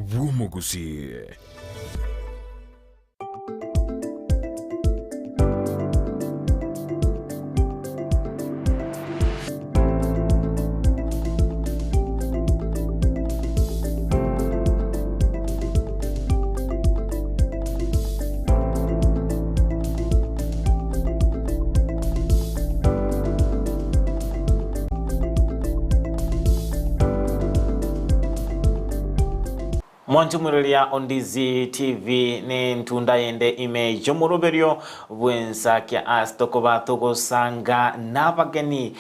Vuomogusi. Mwanchumulilia ondizi TV ni ntunda yende ime jomuruberio bwensa kya astoko batoko sanga nabageni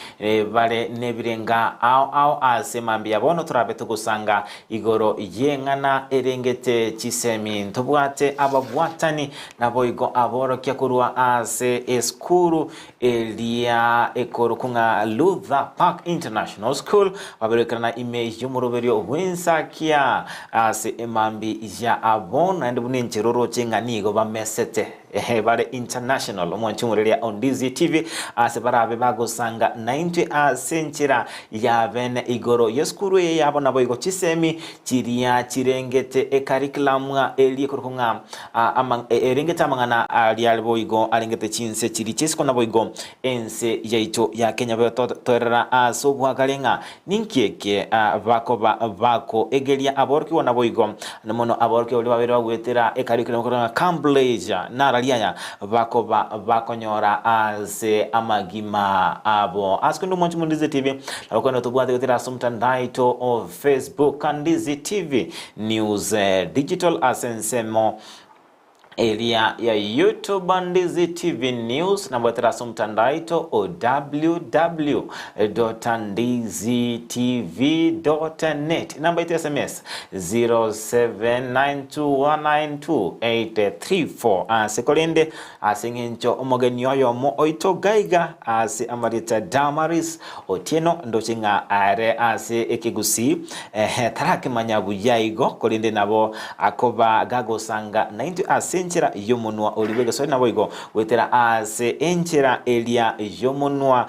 bale nebirenga ao asemambia bono turabe tugusanga igoro yengana erengete chisemi ntobwate ababwatani nabo igo aboro kya kurwa ase eskuru elia ekoro kunga Luther Park International School baberekana ime jomuruberio bwensa kya ase emambi ya abona and buninchiroro chenganigo bamesete bare international omwanchumurelia on Dizzy TV ase barabe bagosanga 90 senchira ya bene igoro yeskuru yabo nabo igo chisemi chiria chirengete e curriculum eli kurunga erengete amangana alialbo igo alengete chinse chiri chisko nabo igo ense yaito ya Kenya beto torera asobwa galenga ninkieke bako egelia aborki wonabo igo namono aborki oli babere bagwetera e curriculum kurunga Cambridge na lianya bakonyora ase amagima abo askundu mwanchu mundize TV nakono tubwate gutira sumtandaito of Facebook and Dizzy TV news digital asensemo area ya YouTube and Dizzy TV news nabwetera sumtandaito o www.dizzytv.net namba ite SMS 0792192834 asekolende asengencho omogeni oyo mo oito gaiga ase amarita Damaris Otieno ndochinga are ase ekigusi tarake manyabu yaigo kolende nabo akoba gago sanga 90 senchira yomunwa olibege so nabo igo wetera ase enchira elia yomunwa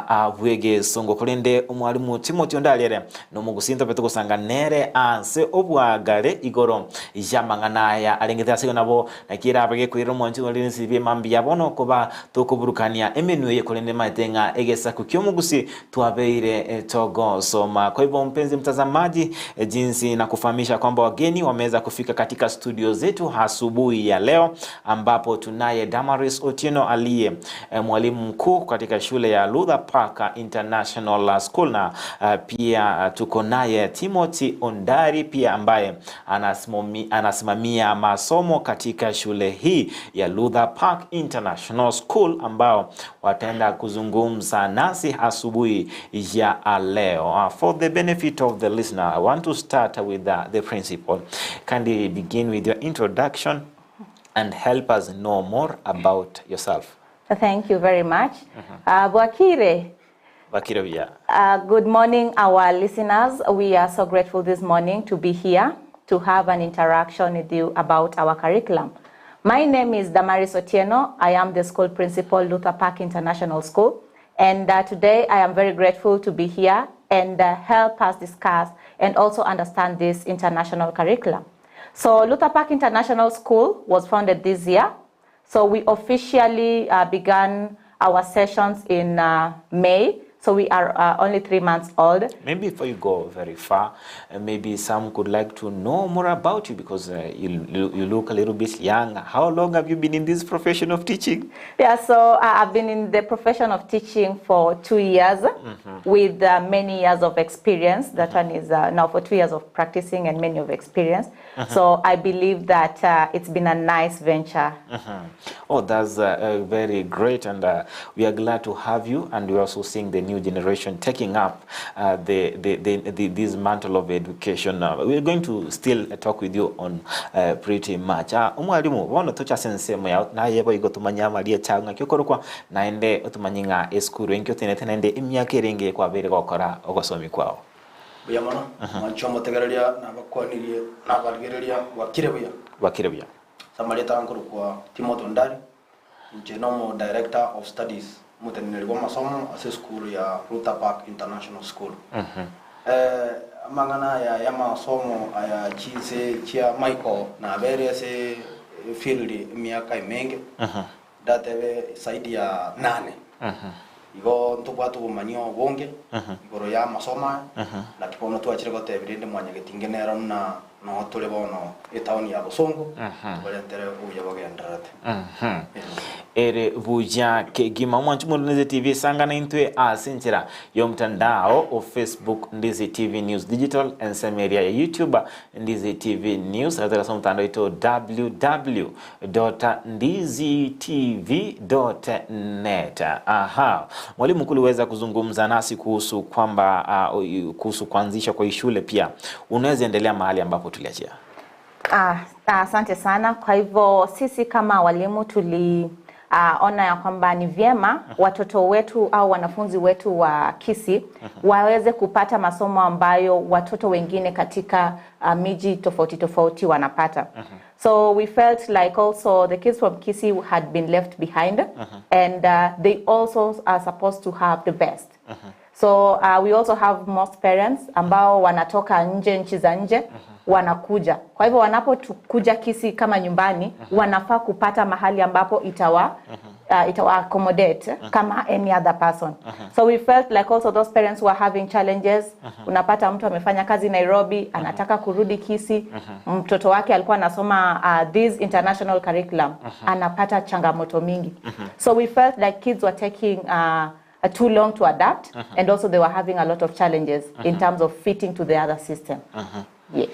abwege songo kolende omwalimu Timothy Ondalere no mugusinto petuko sanga nere ase obwagale igoro yamangana ya alengete ase nabo nakira abege kwiro mwanchi olini sibe mambi yabono koba tokuburukania emenu ye kolende matenga egesa kukyomugusi tuabeire togo soma. Kwa hivyo mpenzi mtazamaji, jinsi na kufahamisha kwamba wageni wameweza kufika katika studio zetu asubuhi ya leo, ambapo tunaye Damaris Otieno aliye mwalimu mkuu katika shule ya Luther Park International School, na pia tuko naye Timothy Ondari pia ambaye anasimamia masomo katika shule hii ya Luther Park International School, ambao wataenda kuzungumza nasi asubuhi ya leo. For the benefit of the listener, I want to start with the principal. Can you begin with your introduction and help us know more about yourself? Thank you very much. Bwakire. Good morning, our listeners. We are so grateful this morning to be here to have an interaction with you about our curriculum. My name is Damaris Otieno. I am the school principal, Luther Park International School. And today I am very grateful to be here and help us discuss and also understand this international curriculum. So Luther Park International School was founded this year. So we officially began our sessions in May. So we are only 3 months old. Maybe before you go very far, maybe some could like to know more about you, because you look a little bit young. How long have you been in this profession of teaching? Yeah, so I've been in the profession of teaching for 2 years with many years of experience. That one is now for 2 years of practicing and many of experience. So I believe that it's been a nice venture. Oh, that's very great, and we are glad to have you, and we're also seeing the new generation taking up this mantle of education. We're going to still talk with you on pretty much. Umwalimu wono tocha sense moya na yebo igotumanya malia changa kyokorokwa naende otumanyinga eskuru enkyo tenete naende imyaka erenge kwa bere gokora ogosomi kwao. Buyamana manchomo tegereria na bakwanirie na balgereria wakirebuya samaleta ankuru kwa Timothy Ondari, Genomo Director of Studies mutenelwa masomo ase school ya Luther Park International School. Mangana ya masomo ya chise chia Michael na bere se field miaka mingi datebe saidi ya 8 igo ntubwatu manyo bonge igoro ya masoma la kipono tu achire gote birinde mwanya getingenera na no tole bono etaoni ya Busongo bale ntere uya bagendrate ere buja ke gima mwanchu Ndizi TV sangana intwe asinchira yo mtandao o Facebook Ndizi TV News Digital and Samaria ya YouTube Ndizi TV News hata kama mtandao ito www.ndizitv.net. Mwalimu mkuu uweza kuzungumza nasi kuhusu kwamba kuhusu kuanzisha kwa shule pia unaweza endelea mahali ambapo tuliachia. Asante sana. Kwa hivyo sisi kama walimu ona ya kwamba ni vyema watoto wetu au wanafunzi wetu wa Kisii waweze kupata masomo ambayo watoto wengine katika miji tofauti tofauti wanapata. So we felt like also the kids from Kisii had been left behind and they also are supposed to have the best. So we also have most parents ambao wanatoka nchi za nje wanakuja. Kwa hivyo wanapokuja Kisii kama nyumbani wanafaa kupata mahali ambapo itawa accommodate kama any other person. So we felt like also those parents were having challenges. Unapata mtu amefanya kazi Nairobi, anataka kurudi Kisii, mtoto wake alikuwa anasoma this international curriculum, anapata changamoto mingi. So we felt like kids were taking too long to adapt and also they were having a lot of challenges in terms of fitting to the other system. Yes.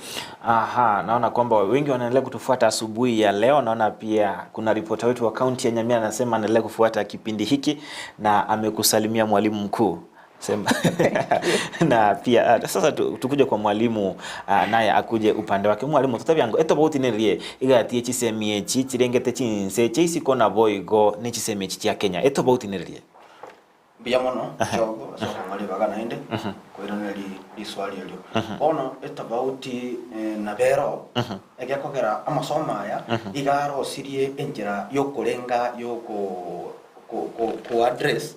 Naona kwamba wengi wanaendelea kutufuata asubuhi ya leo. Naona pia kuna ripota wetu wa kaunti ya Nyamira anasema anaendelea kufuata kipindi hiki na amekusalimia mwalimu mkuu. Sema na pia sasa tukuje kwa mwalimu naye akuje upande wake. Mwalimu tutabyango etobauti nerie igati chisemie chirengete chinse chisiko na boigo ni chisemie chia Kenya etobauti nerie biamono jogo so ngale bagana inde ko irone li swali elio ono etabauti na bero egekogera amasoma ya igaro sirie enjira yokurenga ko address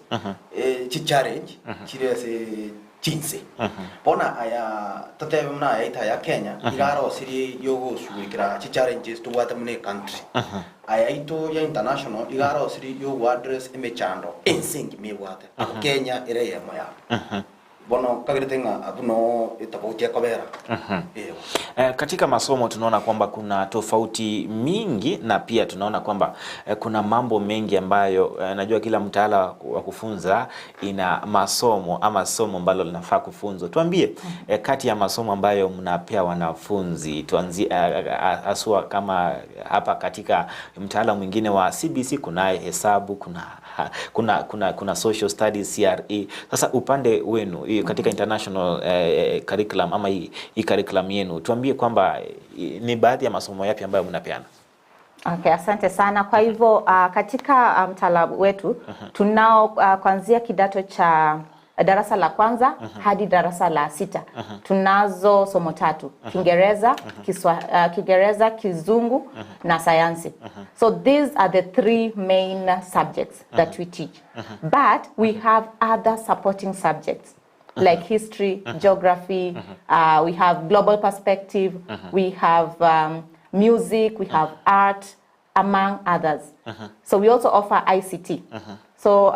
chi challenge chirese chinse bona aya tatebe mna ita ya Kenya igaro sirie yogo suikira chi challenges to what many country aya ito ya international igaro sirie yogo address emechando ensingi mewate Kenya ire ya moya bono kagiritenga abuno itabauti ya kobera katika masomo tunaona kwamba kuna tofauti mingi na pia tunaona kwamba kuna mambo mengi ambayo najua kila mtaala wa kufunza ina masomo ama somo ambalo linafaa kufunzwa. Tuambie kati ya masomo ambayo mnapea wanafunzi tuanzie aswa kama hapa katika mtaala mwingine wa CBC kuna hesabu kuna social studies CRE. Sasa upande wenu katika international curriculum ama hii curriculum yenu tuambie kwamba ni baadhi ya masomo yapi ambayo mnapeana. Okay, asante sana. Kwa hivyo katika mtaala wetu tunao kuanzia kidato cha darasa la kwanza hadi darasa la 6 tunazo somo 3: Kiingereza, Kizungu na sayansi. So these are the 3 main subjects that we teach. But we have other supporting subjects like history, geography, we have global perspective, we have music, we have art, among others. So we also offer ICT. So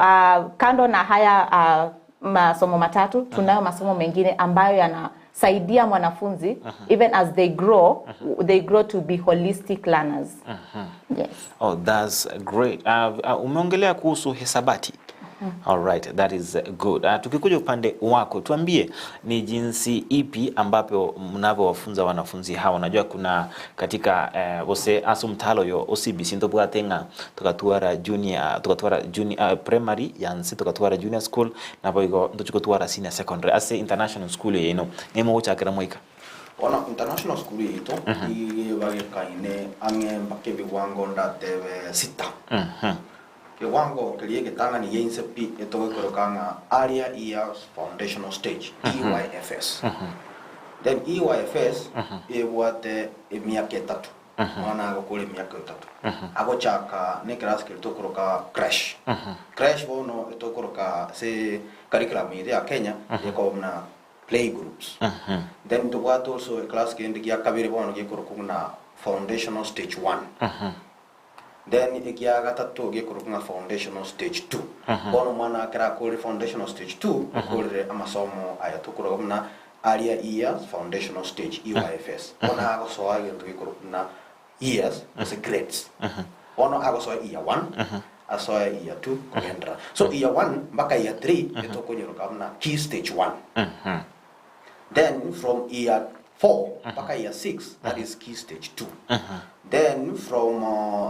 kando na haya masomo matatu tunayo masomo mengine ambayo yanasaidia mwanafunzi even as they grow to be holistic learners. Yes. Oh, that's great. Umeongelea kuhusu hesabati. All right, that is good. Tukikuja upande wako tuambie ni jinsi ipi ambapo mnavyowafunza wanafunzi hawa. Unajua kuna katika wose asumtalo yo OCBC ndo bwatenga tukatwara junior primary yansi tukatwara junior school na boigo ndo tukatwara senior secondary as international school yeno nemo uchakira moika. Ona international school ito ibage kaine ange bakebi wango ndatebe 6. Kiwango kiliye kitanga ni yensepi etoke korokanga earlier years foundational stage EYFS. Then EYFS ebwate miaka 3 mwana agokole miaka 3 agochaka ne class kilitokoroka crash bono etokoroka se curriculum ya Kenya yeko mna play groups. Then to what also a class ke ndi ya kabire bono ge kurukuna foundational stage 1. Then ikia gatatu ge kurukuna foundational stage 2. Bono mana kara ko foundational stage 2 ko amasomo aya to kurukuna earlier years foundational stage EYFS. Ona ago so age to ge kurukuna years as grades. Ono ago so year 1 aso year 2 kuendra. So year 1 mpaka year 3 ito kunyirukamna key stage 1. Then from year 4 mpaka year 6 that is key stage 2. Then from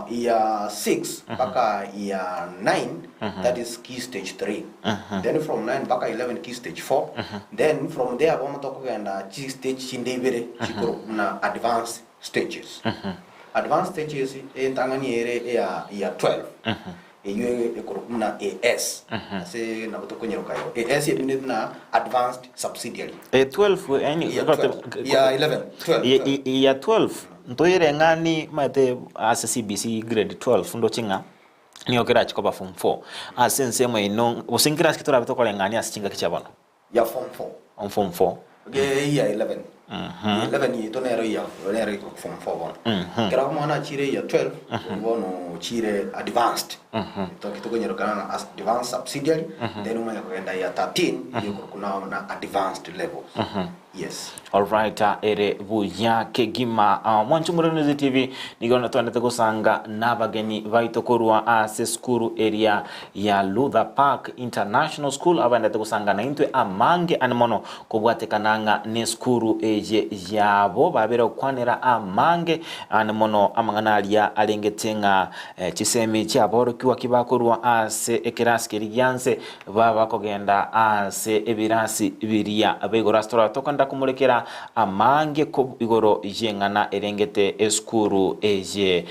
year 6 mpaka year 9 that is key stage 3. Then from 9 mpaka 11 key stage 4. Then from there bomo tokugenda key stage chindebere chikuru na advanced stages. Advanced stages entangani ere ya year 12. Eyo ekoruna AS ase na botokonyeruka yo AS na advanced subsidiary 12 any ya 11 12 ya 12 ntoyere ngani mate as CBC grade 12 ndo chinga niyo kira chikoba form 4 asense mo ino osingira skitora bitokole ngani asichinga kichabono ya form 4 on form 4 ge ya 11 11 yi to nero ya nero form 4 bon kira ko mona chire ya 12 bono chire advanced to kitokonyero as advanced subsidiary then umanya kwenda ya 13 yuko kuna na advanced levels. Yes. All right, ere buya kegima mwanchu Murinzi TV nigona twandete gusanga nabageni baitokorwa ase skuru area ya Luther Park International School abandete gusanga na intwe amange anmono kubwatekananga ne skuru eje yabo babera kwanira amange anmono amanganalia alengetenga chisemi cyaboro kiwa kibakorwa ase ekirasi kiryanse baba kogenda ase ebirasi biria abego restaurant tokanda kumurekera amange ko igoro jengana erengete eskuru eje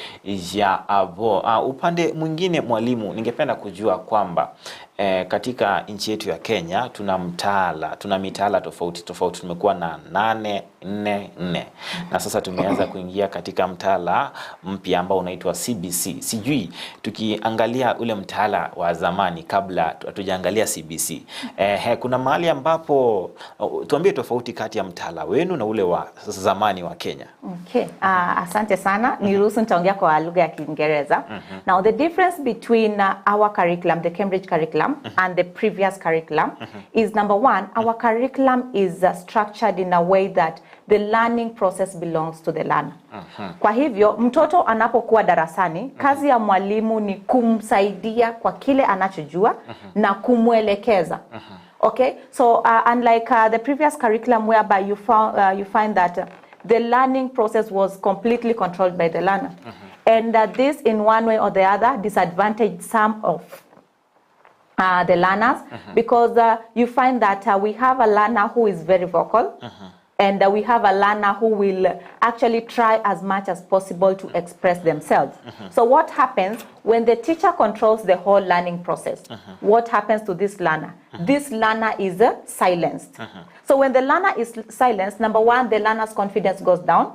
ya abo. Upande mwingine mwalimu, ningependa kujua kwamba katika nchi yetu ya Kenya tuna mitaala tofauti tofauti. Tumekuwa na 844 na sasa tumeanza kuingia katika mtaala mpya ambao unaitwa CBC. Sijui tukiangalia ule mtaala wa zamani kabla hatujaangalia CBC, kuna mahali ambapo tuambie tofauti kati ya mtaala wenu na ule wa zamani wa Kenya. Okay, asante sana. Niruhusu nitaongea kwa lugha ya Kiingereza. Now the difference between our curriculum, the Cambridge curriculum, and the previous curriculum is, number one, our curriculum is structured in a way that the learning process belongs to the learner. Kwa hivyo mtoto anapokuwa darasani, kazi ya mwalimu ni kumsaidia kwa kile anachojua na kumwelekeza. Okay, so unlike the previous curriculum whereby you find that the learning process was completely controlled by the learner, and this in one way or the other disadvantaged some of the learners, because you find that we have a learner who is very vocal, and we have a learner who will actually try as much as possible to express themselves. So what happens when the teacher controls the whole learning process? What happens to this learner? This learner is silenced. So when the learner is silenced, number one, the learner's confidence goes down.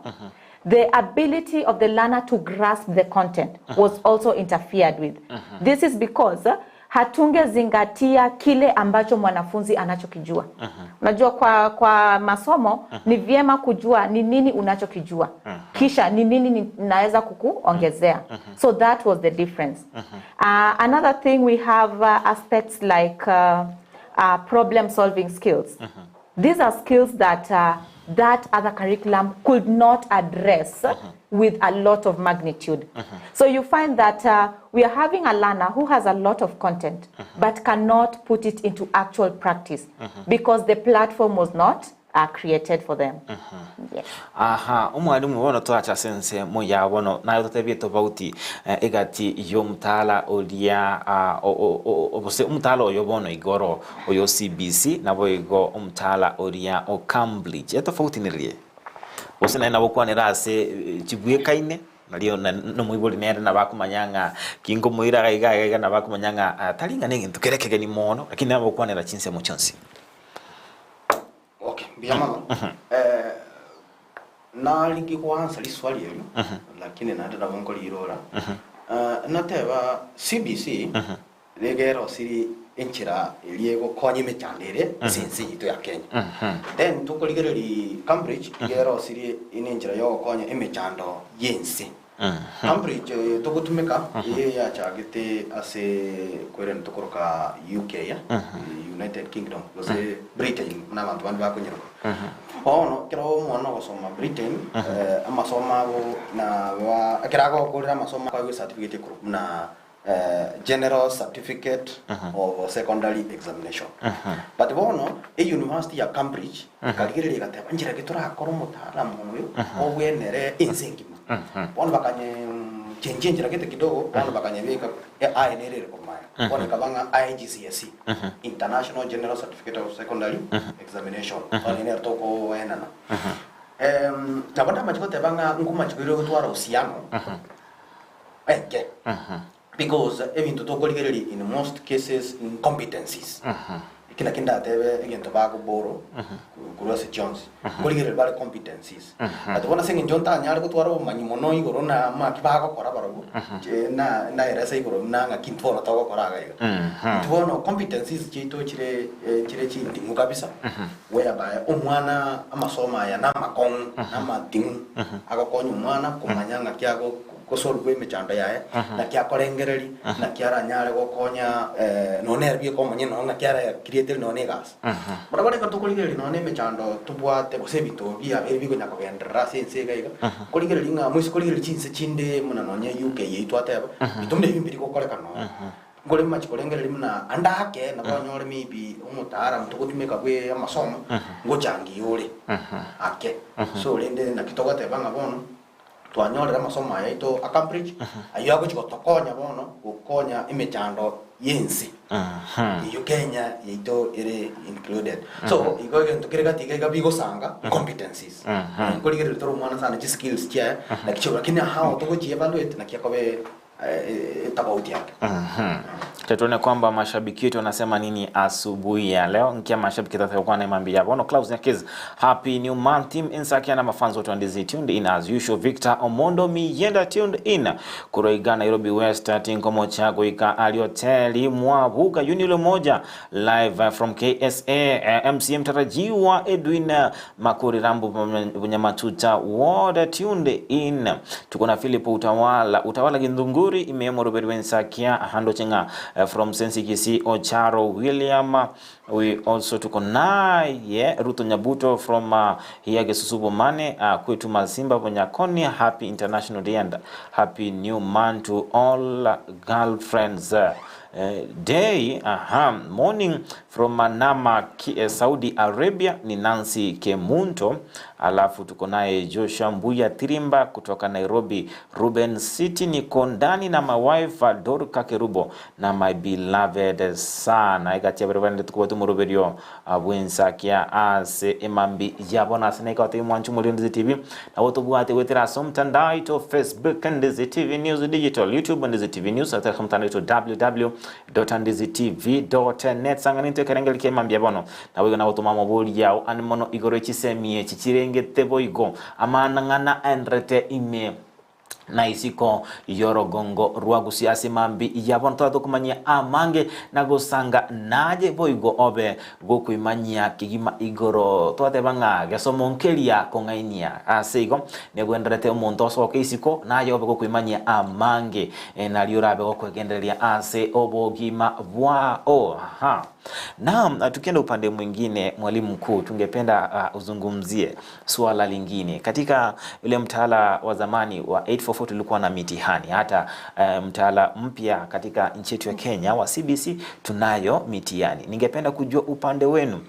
The ability of the learner to grasp the content was also interfered with. This is because hatungezingatia kile ambacho mwanafunzi anachokijua. Unajua kwa masomo ni vyema kujua ni nini unachokijua. Kisha ni nini naweza kukuongezea. So that was the difference. Another thing, we have aspects like problem solving skills. These are skills that that other curriculum could not address with a lot of magnitude. So you find that we are having a learner who has a lot of content but cannot put it into actual practice because the platform was not created for them. Yes. Umwalimu wono twacha sense moya wono na yotebye tofauti egati yo mtaala olia obose umtaala oyobono igoro oyo CBC na boigo umtaala olia o Cambridge tofauti nirie osena na bokwane rase chibuye kaine nalio no muiboli nere na bakumanyanga kingo muira gaiga na bakumanyanga talinga ningi tukerekege ni mono lakini na bokwane ra chinse mo chonsi. Okay, biyama. Na lingi kwa ansali swali yenu, lakini natenda bonkoli irora. Nateba CBC legero siri enchira iliego konye mechandere sinsi ito ya Kenya. Then tukuligereri Cambridge igero siri inenchira yo konye emechando yensi. Cambridge tukutumika ya chagite ase kweren tukoroka UK ya United Kingdom lose Britain na bantu bantu bakunyiro. Ono kero mwana wasoma Britain amasoma na wa kirago kulira masoma kwa certificate group na general certificate of secondary examination. But bono a university ya Cambridge kaligere gateba njira gitura akoro mutaalamu uyu obwenere insengima. Bono bakanye chenjira gite kidogo bono bakanye beka ANR ko maya. Bono kabanga IGCSE International General Certificate of Secondary Examination. ANR toko wenana. Nabanda machiko tebanga nguma chikiro gutwara usiano. Because even to tokoligeri in most cases incompetencies. Kila kinda tebe again tobacco boro kurose Jones. Koligeri bare competencies. But when I sing in Jonta nyar ko twaro manimono igoro na makibago kora barago. Na erasa igoro na ngakintoro togo kora ga. Tuono competencies chito chire ndingu kabisa. Whereby omwana amasoma ya na makong na mading agakonyo mwana kumanyanga kyago kosolwe mechanda yae na kya korengereri na kya ranyare gokonya nonerbi ko manye no na kya creator no negas barabare ka tokoligeri no ne mechando tubwate bosebito bia ebi go nyako gendra sense gaiga koligeri nga mwisi koligeri chinse chinde muna no nya UK yitu ateba bitumne bimbiri ko koleka no ngole machi kolengereri muna andake na banyore mibi umutara mtukutumeka bwe amasomo ngojangi yole ake so lende na kitogate banga bono twanyorera masomo ya ito a Cambridge ayo ago chikotokonya bono ukonya imechando yensi iyo Kenya ito ire included so igo gento kirega tigega bigo sanga competencies koligere toro mwana sana chi skills chia na kichora kina how to go chi evaluate na kiakobe tofauti yake. Tuone kwamba mashabiki wetu wanasema nini asubuhi ya leo. Nkia mashabiki tatakuwa na mambi ya bono Klaus Nyakez. Happy new month team insakia na mafanzo to ndizi tuned in as usual. Victor Omondo Miyenda tuned in Kuroiga Nairobi West Tinkomo Chago ika alioteli Mwabuga Unilo moja live from KSA. MCM tarajiwa Edwin Makuri Rambu Bunyamatuta Ward tuned in. Tukona Philip Utawala Gindunguri imemo Robert Wensakia Hando Chenga from Sensikisi Ocharo William. We also tuko naye Ruto Nyabuto from Hiage Susubo Mane kwetu Masimba Bonyakoni. Happy International Day and Happy New Month to all girlfriends day. Morning from Manama Saudi Arabia ni Nancy Kemunto. Alafu tuko naye Joshua Mbuya Tirimba kutoka Nairobi. Ruben City niko ndani na my wife Dorka Kerubo na my beloved son. Aigatia berevande tuko tu muroberio abwensa kia ase emambi yabona seneka wate mwanchu Ndizi TV na woto buate wetera somtandao to Facebook Ndizi TV News Digital, YouTube Ndizi TV News ata somtandao to www.ndizitv.net sanganinte kerengeli ke mambi yabono na wego na woto mama boli yao animono igoro chisemie chichirengete boigo amana ngana enrete ime na isiko yorogongo ruagusi asimambi yabon to kumanya amange nagosanga naje boigo obe gokuimanya kigima igoro to tebanga gasomonkelia kongainia asego negwenderete umuntu soke isiko naje obe gokuimanya amange naliurabe gokwegendelia ase obogima bwao. Naam, tukienda upande mwingine mwalimu mkuu, tungependa uzungumzie swala lingine. Katika ile mtaala wa zamani wa 844 tulikuwa na mitihani. Hata mtaala mpya katika nchi yetu ya Kenya wa CBC tunayo mitihani. Ningependa kujua upande wenu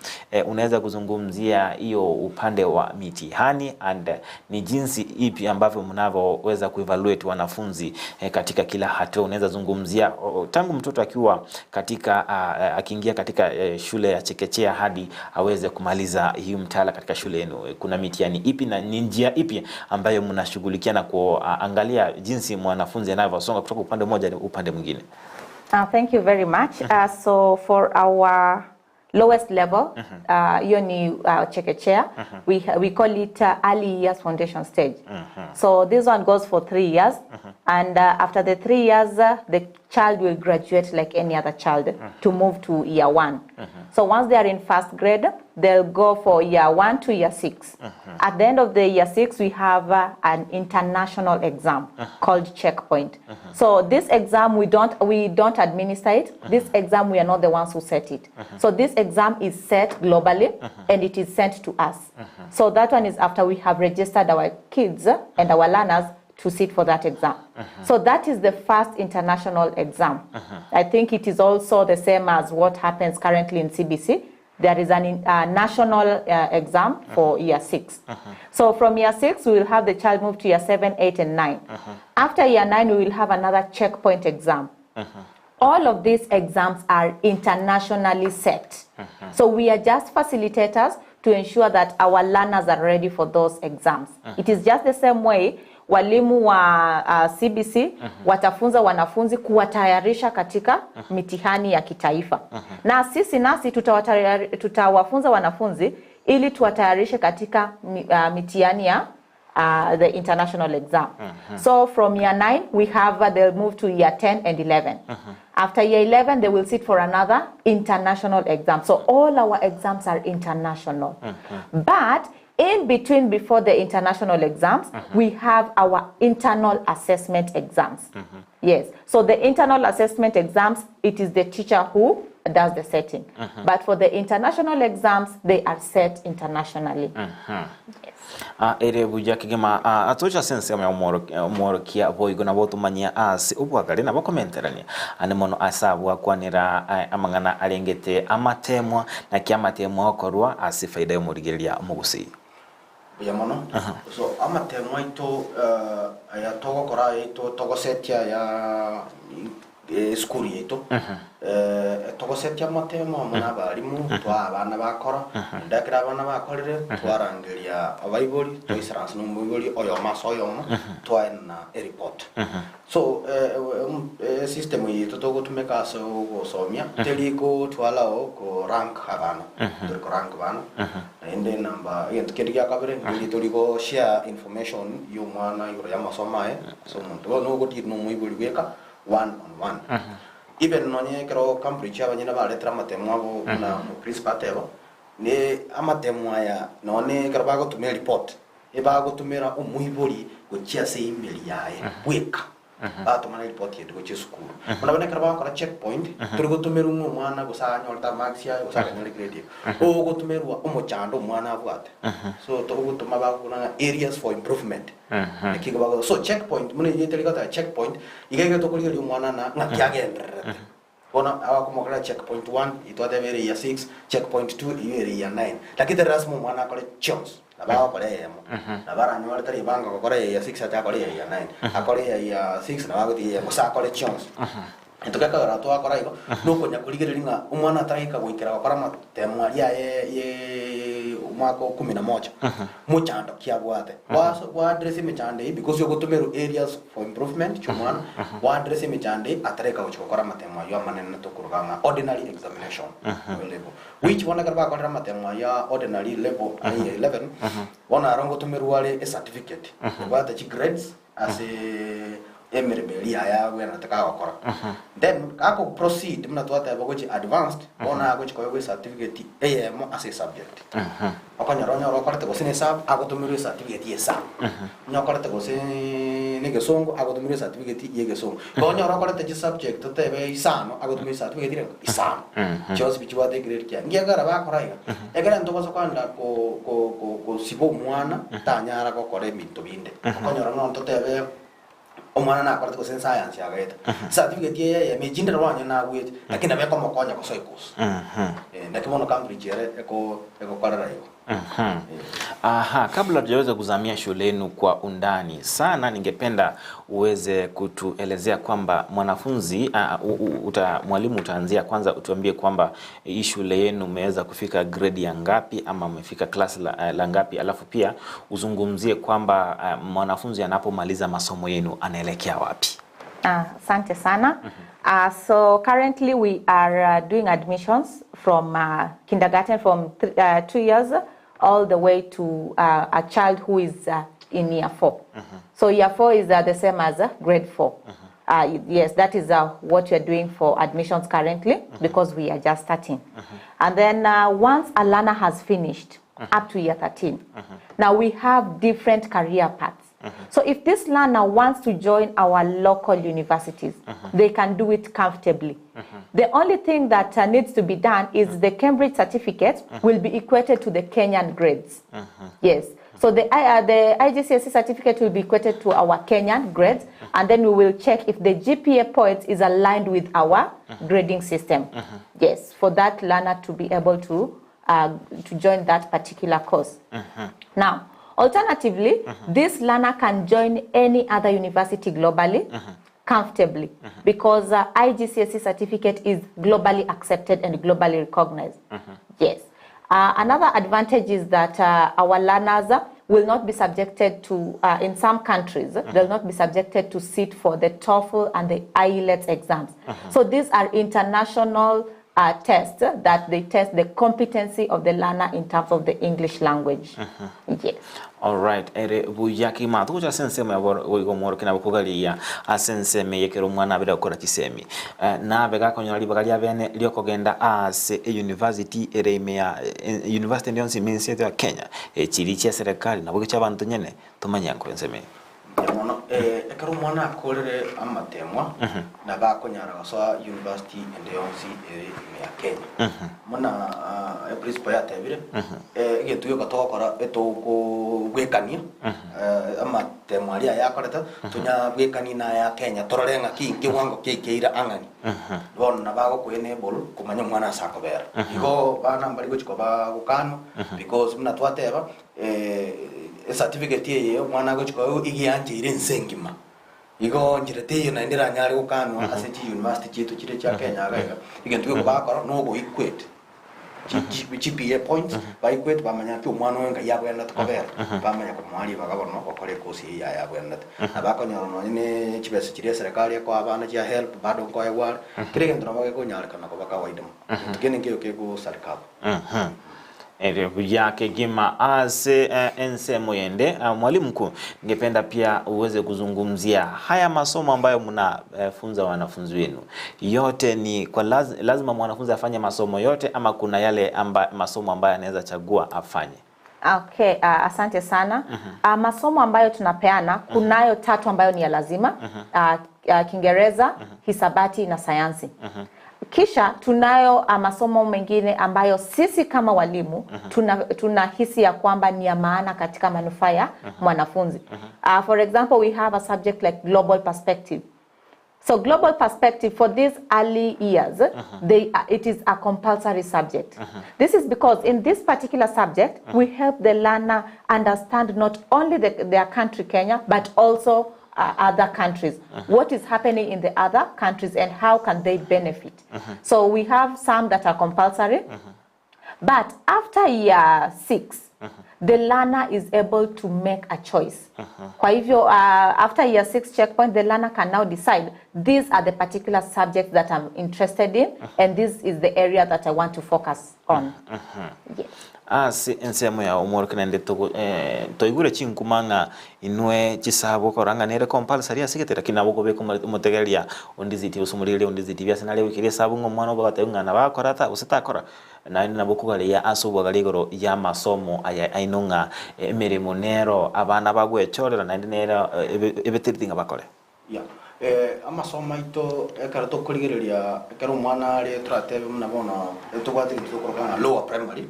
unaweza kuzungumzia hiyo upande wa mitihani and ni jinsi ipi ambavyo mnavyoweza kuevaluate wanafunzi katika kila hatua. Unaweza zungumzia tangu mtoto akiwa katika akiingia katika shule ya chekechea hadi aweze kumaliza hii mtaala katika shule yenu. Kuna mitihani ipi na ni njia ipi ambayo mnashughulikia na kuangalia jinsi mwanafunzi anavyosonga kutoka upande mmoja hadi upande mwingine? Thank you very much. So for our lowest level, hiyo ni chekechea. We call it early years foundation stage. So this one goes for 3 years, and after the 3 years, the child will graduate like any other child to move to year 1. So once they are in first grade, they'll go for year 1 to year 6. At the end of the year 6, we have an international exam called Checkpoint. So this exam, we don't administer it. This exam, we are not the ones who set it. So this exam is set globally, and it is sent to us. So that one is after we have registered our kids and our learners to sit for that exam. So that is the first international exam. I think it is also the same as what happens currently in CBC. There is a national exam for year 6. So from year 6, we will have the child move to year 7, 8, and 9. After year 9, we will have another checkpoint exam. All of these exams are internationally set. So we are just facilitators to ensure that our learners are ready for those exams. It is just the same way walimu wa CBC watafunza wanafunzi kuwatayarisha katika mitihani ya kitaifa. Na sisi nasi tutawafunza wanafunzi ili tuwatayarishe katika mitihani ya the international exam. So from year 9, we have, they'll move to year 10 and 11. After year 11, they will sit for another international exam. So all our exams are international. But in between, before the international exams, we have our internal assessment exams. Yes. So the internal assessment exams, it is the teacher who does the setting. But for the international exams, they are set internationally. Yes. Ere buja kigema atocha sense ya umoro kia boigo na botu manya asi ubwagale na bakomenterania ane mono asabwa kwanira amangana arengete amatemwa na kiamatemwa okorwa asi faida yo murigeria mugusi ya mono. So amatemwa ito ya togo kora ito togo setia ya skuli ito togo setia amatemwa muna barimu twa abana bakora ndakira abana bakorire twarangiria abaibori toisrans no mubori oyo masoyo twa na report. So system ito togo tumeka so gosomia teliko twalao ko rank abana ko rank bana ende namba yent kediga kabere ndi toliko share information yo mwana yoro ya masomae so muntu no go tir no mubori weka 1-on-1. Even nonye kero Cambridge abanyina baletra matemwa bo na Chris Patero ne amatemwa ya none kero bago tumira report e bago tumira umuhibori go chia se email yae weka bato mana report yedo go cheskuru unabona kero bago kora checkpoint turigo tumira umwana go sanya olta maxia go sanya ne grade o go tumirwa umuchando umwana abwate so turigo tuma bago na areas for improvement. So checkpoint mune yeteligata checkpoint igege to kuliri umwana na ngakiagendrete ona awakumokala checkpoint 1 itwate vere ya 6 checkpoint 2 ivere ya 9 lakini rasmu mwana kole chons na bawa kole yemo na bara ni wale tari banga kole ya 6 ata kole ya 9 akole ya 6 na wagoti ya musa kole chons entoka kara to akora iko nuko nyakuligiringa umwana ataika goikira akora matemwa ya ye umako 11 muchando kiabwate wa address mechande because yo gotumeru areas for improvement chumwana wa address mechande atareka uchokora matemwa yo manene to kuruganga ordinary examination level which wana karba akora matemwa ya ordinary level 11 wana rongo tumeru wale a certificate about the grades as a emerebeli ya we nataka wakora then ako proceed mna tuata bagoji advanced ona agoji kwa certificate AM as a subject akanya ronya ro korte gosine sab ako tumiru certificate yesa nya korte gosine ne gesongo ako tumiru certificate ye gesongo konya ro korte subject tebe isano ako tumiru certificate isano just bichwa de grade kya ngegara ba koraiga egara ndo baso kwanda ko sibo mwana tanyara ko kore minto binde konya ro no tebe omwana na akora ko science ya gaita certificate ye ya mejindra wanya na wit lakini abeko mokonya ko soikos ndakimono Cambridge eko kwara rayo. Kabla tujaweza kuzamia shulenu kwa undani sana, ningependa uweze kutuelezea kwamba mwanafunzi mwalimu utaanzia kwanza utuambie kwamba hii shule yenu umeweza kufika grade ya ngapi ama umefika class la ngapi, alafu pia uzungumzie kwamba mwanafunzi anapomaliza masomo yenu anaelekea wapi. Asante sana. So currently we are doing admissions from kindergarten from 2 years all the way to a child who is in year 4. So year 4 is the same as grade 4. Yes, that is what we are doing for admissions currently because we are just starting. And then once a learner has finished up to year 13, now we have different career paths. So if this learner wants to join our local universities, they can do it comfortably. The only thing that needs to be done is the Cambridge certificate will be equated to the Kenyan grades. Yes. So the IGCSE certificate will be equated to our Kenyan grades, and then we will check if the GPA points is aligned with our grading system. Yes, for that learner to be able to join that particular course. Now, alternatively, this learner can join any other university globally comfortably because IGCSE certificate is globally accepted and globally recognized. Yes. Another advantage is that our learners will not be subjected to, in some countries, they'll not be subjected to sit for the TOEFL and the IELTS exams. So these are international tests that they test the competency of the learner in terms of the English language. Yes. All right. Ere buyaki ma tuja sense me go moro kina bukugalia asense me yekero mwana abira gukora kisemi na bega konyali bagalia bene lioko genda as a university ere imea university ndio nsimensi ya Kenya chiri cha serikali na bugicha abantu nyene tumanyanko nseme mono ekero mwana akorere amatemwa na bakonyara gaswa university ndio nsi ere imea Kenya mona principal ya tebire getuyo katokora etoko gwekania amatemwa aria yakoreta tunya gwekani na ya Kenya tororenga kingi wango kekeira angani bona bago ku enable kumanya mwana sakobera igo bana mbali gochikoba gukano because muna twateba certificate ye mwana gochiko igianjire nsengima igo njirete yo naendera nyari gukano aseti university chitu chire cha Kenya gaga igentuyo bakora no go equate GPA points by equate bamanya ki umwana wenga yabwenda tukobera bamanya ko mwali bagabono okore kosi ya yabwenda abakonyoro no ne chibese chire serikali ko abana cha help bado ko yawar kirege ndro bage ko nyar kana ko bakawaida tukene ngiyo ke go serikali ere yake gima ase ensemo yende mwalimu mkuu ningependa pia uweze kuzungumzia haya masomo ambayo mnafunza wanafunzi wenu yote ni kwa lazima mwanafunzi afanye masomo yote ama kuna yale masomo ambayo anaweza chagua afanye? Okay, asante sana. Masomo ambayo tunapeana kunayo 3 ambayo ni ya lazima. Kiingereza, hisabati na sayansi. Kisha tunayo masomo mengine ambayo sisi kama walimu tunahisi ya kwamba ni ya maana katika manufaa ya mwanafunzi. For example, we have a subject like global perspective. So global perspective for these early years, it is a compulsory subject. This is because in this particular subject, we help the learner understand not only their country, Kenya, but also other countries. What is happening in the other countries and how can they benefit? So we have some that are compulsory. But after year 6, the learner is able to make a choice. Kwa hivyo, after year 6 checkpoint, the learner can now decide, these are the particular subjects that I'm interested in, and this is the area that I want to focus on. Yes. Ensemo ya umoro kinende toigure chinkumanga inwe chisabo koranga nere compulsory asiketera kinaboko beko mutegeria ondiziti usumurire ondiziti bya senale wikire sabu ngomwana bagatayungana bakorata usitakora na naboko gale ya asubo gale goro ya masomo aya ainunga emirimo nero abana bagwechorera na nero ebetiringa bakore ya amasomo ito ekarato kurigereria ekaro mwana ari tratebe munabona etugwati tukorana lower primary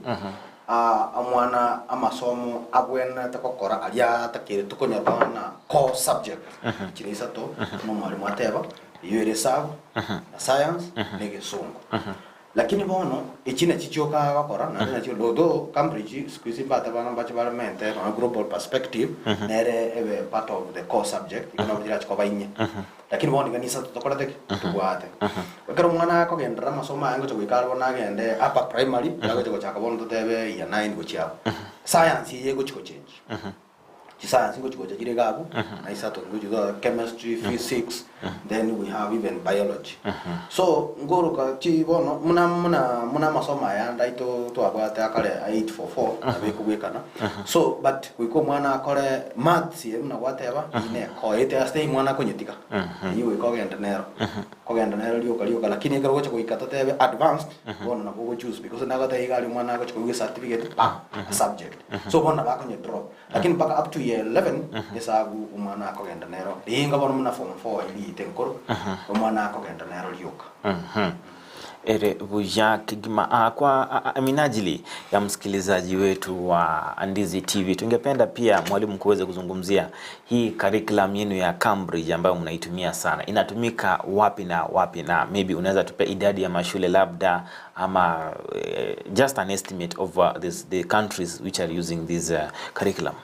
amwana amasomo agwena takokora aria takire tukonyabana core subject kirisa to no mwalimu ateba iyo reserve science nege songo lakini bono ichina chichoka gakora na chicho dodo Cambridge squeeze bata bana bachelor mente on a global perspective nere ebe part of the core subject ina bidira chikoba inye lakini bono ganisa tutokora tek tugwate wakero mwana ko gendra masomo ango chogikalo na gende upper primary yago chako chaka bono tebe ya 9 gochia science yego chiko change science ngo chiko chire gabu na isato ngo chiko chemistry physics then we have even biology so ngoro ka chi bono muna masoma ya ndaito to abate akale 844 abekubwekana so but wiko mwana akore maths ye muna whatever ine ko ete stay mwana konyetika yiwe ko genda nero lioka lakini ngoro chiko ikata tebe advanced bono na go choose because na gata igali mwana ko chiko certificate subject so bona ba konye drop lakini paka up to year 11 yesagu umwana ko genda nero inga bono muna form 4 ili tenkoro umwana ko genda nero lioka ere buja kigima kwa minajili ya msikilizaji wetu wa Ndizi TV. Tungependa pia mwalimu kuweze kuzungumzia hii curriculum yenu ya Cambridge ambayo mnaitumia sana. Inatumika wapi na maybe unaweza tupe idadi ya mashule labda ama just an estimate of the countries which are using this curriculum.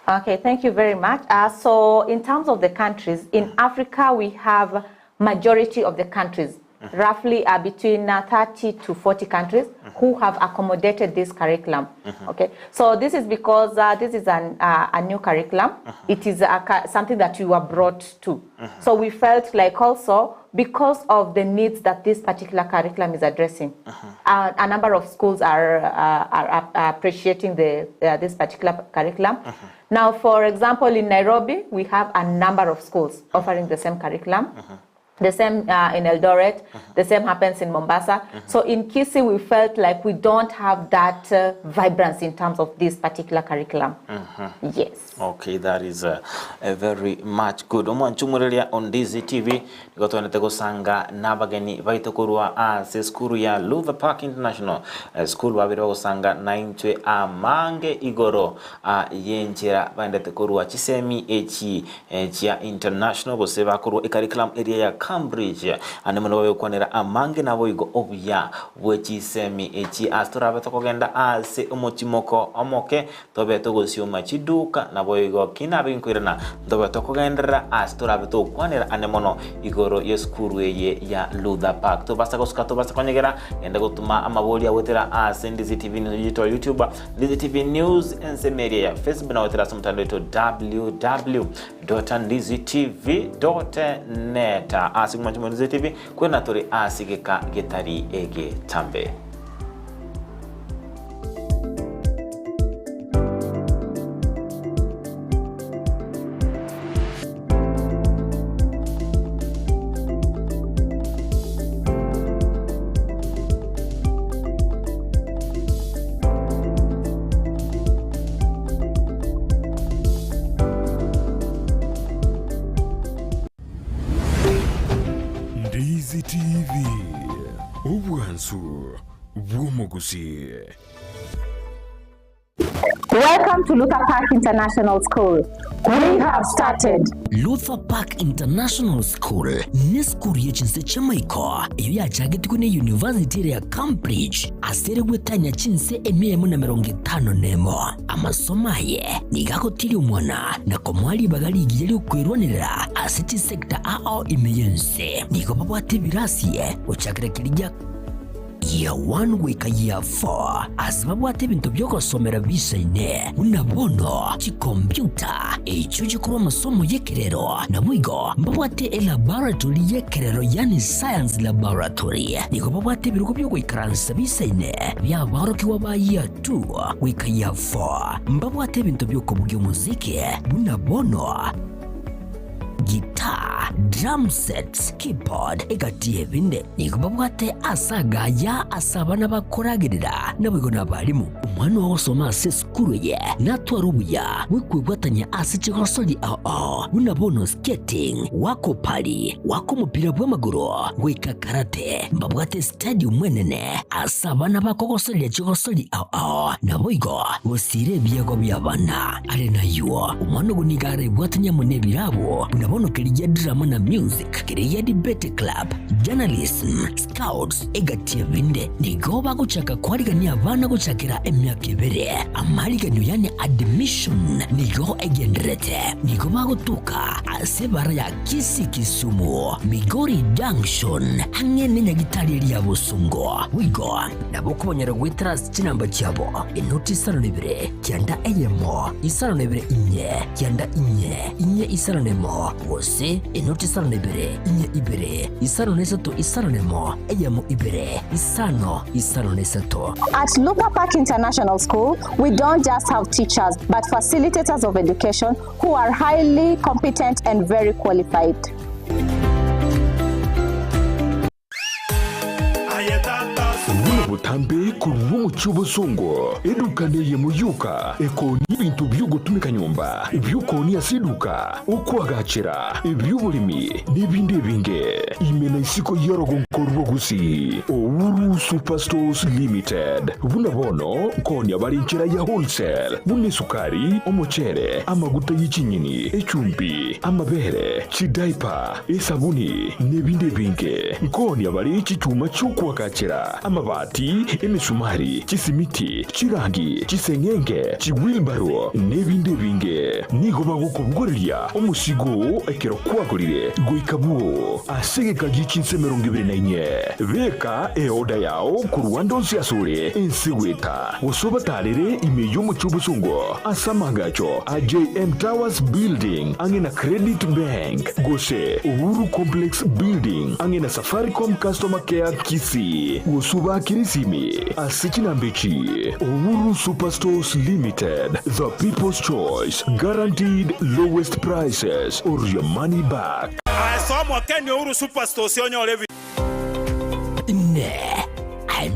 Okay, thank you very much. So in terms of the countries, in Africa we have majority of the countries, roughly between 30 to 40 countries who have accommodated this curriculum. Okay, so this is because this is a new curriculum. It is something that we were brought to. So we felt like also because of the needs that this particular curriculum is addressing, a number of schools are appreciating this particular curriculum. Now, for example, in Nairobi, we have a number of schools offering the same curriculum. The same in Eldoret, the same happens in Mombasa. So in Kisii, we felt like we don't have that vibrance in terms of this particular curriculum. Yes. Okay, that is a very much good. Omwanchumurelia on Ndizi TV, nigotwanete gusanga nabageni baitokurwa skuru ya Luther Park International School wabiro gusanga naintwe amange igoro yenjera bandete kurwa chisemi echi chia international bose bakurwa curriculum area ya Cambridge anemono bawe kwanera amange nabo igo obuya bwechisemi echi astora betokogenda ase omochimoko omoke tobeto gosioma chiduka nabo igo kinabinkwirana tobeto kogendera astora beto kwanera anemono igoro yeskuru eye ya Luther Park to basa goskato basa konyegera ende gutuma amaboli awetera ase Ndizi TV News digital YouTube Ndizi TV News ense media ya Facebook na wetera somtando to www.ndizitv.net asigumachimo Ndizi TV kwena tori asigeka getari ege tambe. Ndizi TV, obwansu bwomogusi. Welcome to Luther Park International School. We have started. Luther Park International School ni skuru yechinse chamaiko iyo yachagetikwe ne University ya Cambridge asere gwetanya chinse emiyemo na 50 amasomo aye nigakotiri umwana na komwali bagaligi yali kwirwanira asiti sector ao imeyense niko babwate birasiye uchakirekirija year 1 wika year 4 asibabu ate bintu byokosomera bisaine unabono chikompyuta echo chikuru masomo yekerero na mwigo mbabu ate laboratory yekerero yani science laboratory niko babu ate biruko byokwikaransa bisaine byabaroki waba year 2 wika year 4 mbabu ate bintu byokobugyo muziki unabono guitar, drum sets, keyboard, egatiye binde nikubabwate asaga ya asabana bakoragirira nabwo nabalimu umwana wo soma se skuru ye natwarubuya wikwibwatanya asichigosoli unabono skating wako pali wako mupira bw'amaguru wika karate mbabwate stadium mwenene asabana bakogosoli chigosoli nabo igo usire byego byabana ari nayo umwana gunigare bwatanya munebirabo unabono kelija drama na music kiriya debate club journalism scouts egatia binde nigo baguchaka kwarigania abana guchakira emyaka ibere amariganyo yani admission nigo egenderete nigo bagutuka asebara ya Kisumu Migori Junction hangene nyagitari ya Busungo wigo nabo kubonyera gwitras kinamba cyabo inoti 32 kyanda eyemo 32 inye kyanda inye isaronemo wose inoti 32 inye ibere isaronesato isaronemo eyemo ibere isaronesato. At Luka Park International School, we don't just have teachers, but facilitators of education who are highly competent and very qualified. butambe kurumu cy'ubusongo edukane ye muyuka eko n'ibintu by'ugutumika nyumba by'ukoni asiduka ukwagacira iby'ubulimi n'ibindi binge imena isiko yorogonkoro gusi Owuru Superstores Limited bunabono koni abarinchira ya wholesale bune sukari omuchere amaguta y'ikinyini ecumbi amabere chidaipa esabuni n'ibindi binge koni abari icyuma cy'ukwagacira amabati emisumari chisimiti chirangi chisengenge chiwilbaro n'ibindi binge nigo bagukubugorya umusigo ekero kwagurire goikabuo asegeka gichinse 24 beka eoda yao ku Rwanda nsiyasure ensiweta usobatarire imeyo mu cy'ubusungo asamagacho AJM Towers Building angena Credit Bank gose Uhuru Complex Building angena Safaricom Customer Care Kisi usuba kirisimi asikinambechi Uhuru Superstores Limited, the people's choice, guaranteed lowest prices or your money back. Someone can Uhuru Superstores yonyole ne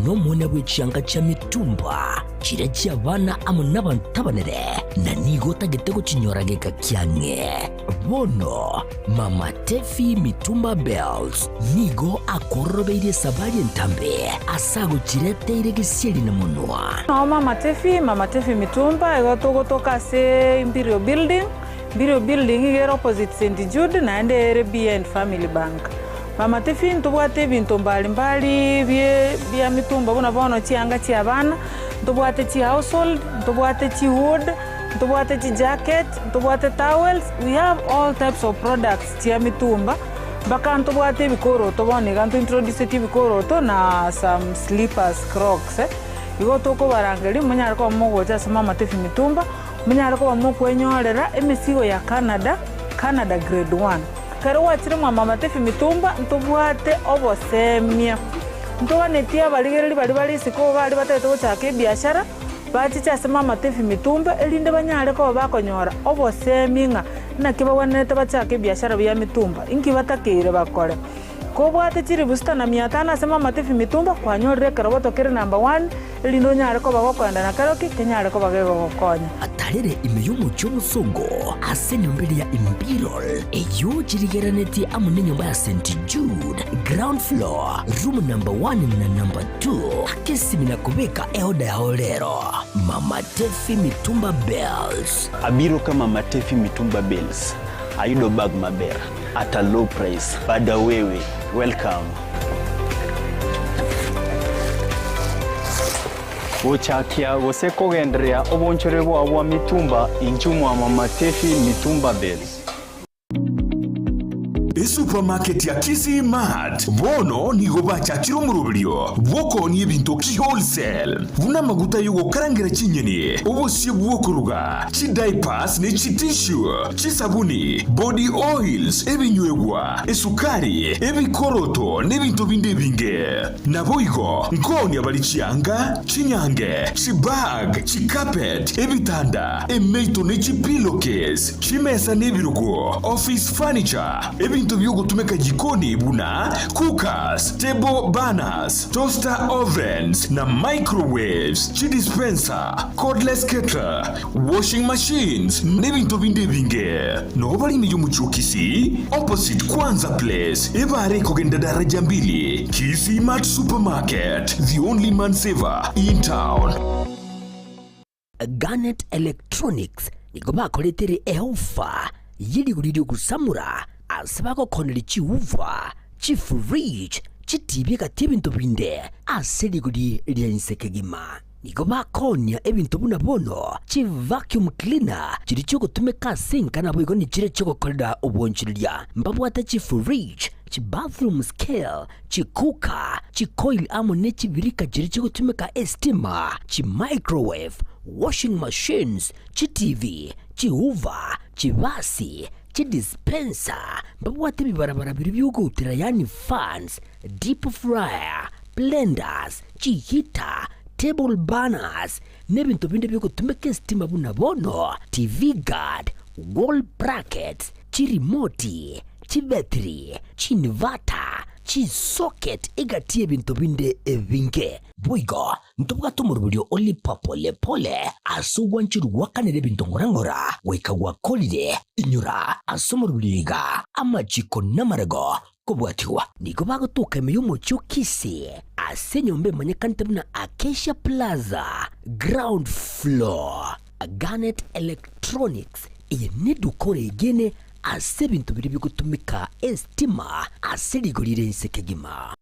no mwana w'icyanga cya mitumba kirajya abana amunaba ntabanere na nigo tagitego kinyorageka kyange bono Mama Tefi Mitumba Bells nigo akorobere sabari ntambe asago kirete iregisiri na munwa no Mama Tefi Mitumba egotogotoka se Imperial Building igero opposite St Jude na ende RBN Family Bank. Mama Tefi ntubwate bintu mbalimbali bya mitumba bunabono cyanga cyabana ntubwate ci household ntubwate ci wood ntubwate ci jacket ntubwate towels. We have all types of products ci mitumba baka ntubwate bikoro tubone gantu introduce ti bikoro to na some slippers crocs igo toko barangeli munyara ko mogo cha Mama Tefi Mitumba munyara ko mokwenyorera emisigo ya Canada grade 1 karo wachire Mama Tefi Mitumba ntubwate obosemia ntonetia baligeri bali siko bali bateto cyake biashara bachicha Mama Tefi Mitumba elinde banyare ko bakonyora oboseminga nakiba wanete bachake biashara bya mitumba inki batakire bakore ko bwate chiri busta na 500 Mama Tefi Mitumba kwanyorere karo batokere number 1 elindo nyare ko bagokwenda na karoki kenyare ko bagego konya atarere imeyumu cy'umusongo ase nyombere ya Imperial eyo chirigeraneti amune nyumba ya St Jude ground floor room number 1 na number 2 akesimina kubeka eoda ya olero Mama Tefi Mitumba Bells abiro kama Mama Tefi Mitumba Bells ayudo bag maber at a low price bada wewe welcome Uchakia goseko gendrea obonchore bwa mitumba inchumu wa Mama Tefi Mitumba Bells supermarket ya Kisi Mart bono nigo bachakiro mu rubiryo bwoko ni ibintu ki wholesale buna maguta yugo karangera kinyeni obosi bwokuruga chi diapers ne chi tissue chi sabuni body oils ebinywegwa esukari ebikoroto n'ebintu binde binge naboigo nkoni abalichianga chinyange chi bag chi carpet ebitanda emeito ne chi pillowcase chi mesa n'ebirugo office furniture ebintu byogutumeka jikoni buna cookers, table burners, toaster ovens na microwaves, chi dispenser, cordless kettle, washing machines n'ebintu binde binge no bali meyo muchukisi opposite Kwanza Place ebare kogenda daraja mbili Kisi Mart Supermarket, the only man saver in town. Garnet Electronics nigo bakoletere eofa yili gulidi kusamura asibako koneli chiuva chifridge chitibika tibintu binde aseligudi lyensekegima niko bakonya ebintu buna bono chi vacuum cleaner chiri choko tumeka sinka na bwigo ni chire choko kolda obonchiriya mbabwata chi fridge chi bathroom scale chi cooker chi coil amone chi birika chiri choko tumeka estima chi microwave washing machines chi TV chi hoover chi vasi chi dispenser mbabwata bibarabara biri byugutira yani fans deep fryer blenders chi heater table banners nebintu binde byo kutumeka stima buna bono TV guard wall brackets chi remote chi battery chi inverter chi socket igatie bintu binde ebinge buigo ntubuga tumurubyo oli papole pole asugwa nchiru wakanere bintu ngorangora wekagwa kolide inyura asomurubyiga amachiko namarago kubwatiwa niko bagutuka miyumo chukisi asenyombe manyekantabna Acacia Plaza ground floor Garnet Electronics yenedukore igene asebintu biri bigutumika estima aseligolire nsekegima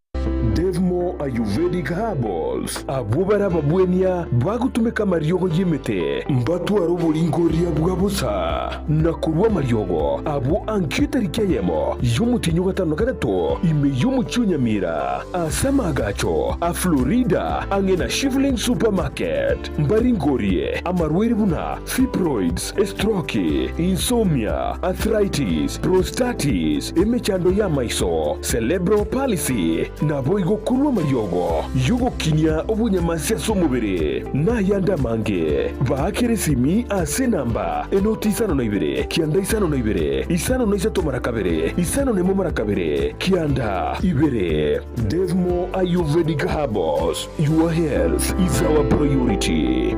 Devmo Ayurvedic Herbals abubara babwenia bagutumika maryogo yimete mbatu arobolingoria bwabusa nakurwa maryogo abu ankitarikeyemo yumutinyo gatano gatatu ime yumuchunyamira asamagacho a Florida angena Shivling Supermarket mbaringorie amarweribuna fibroids stroke insomnia arthritis prostatitis emechando ya maiso cerebral palsy na boigo kurwa maryogo yugo kinya obunyamasi somubere na yanda mange bakeresimi ase namba enoti isano na ibere kianda isano na ibere isano na isato marakabere isano nemo marakabere kianda ibere Devmo Ayurvedic Herbals. Your health is our priority.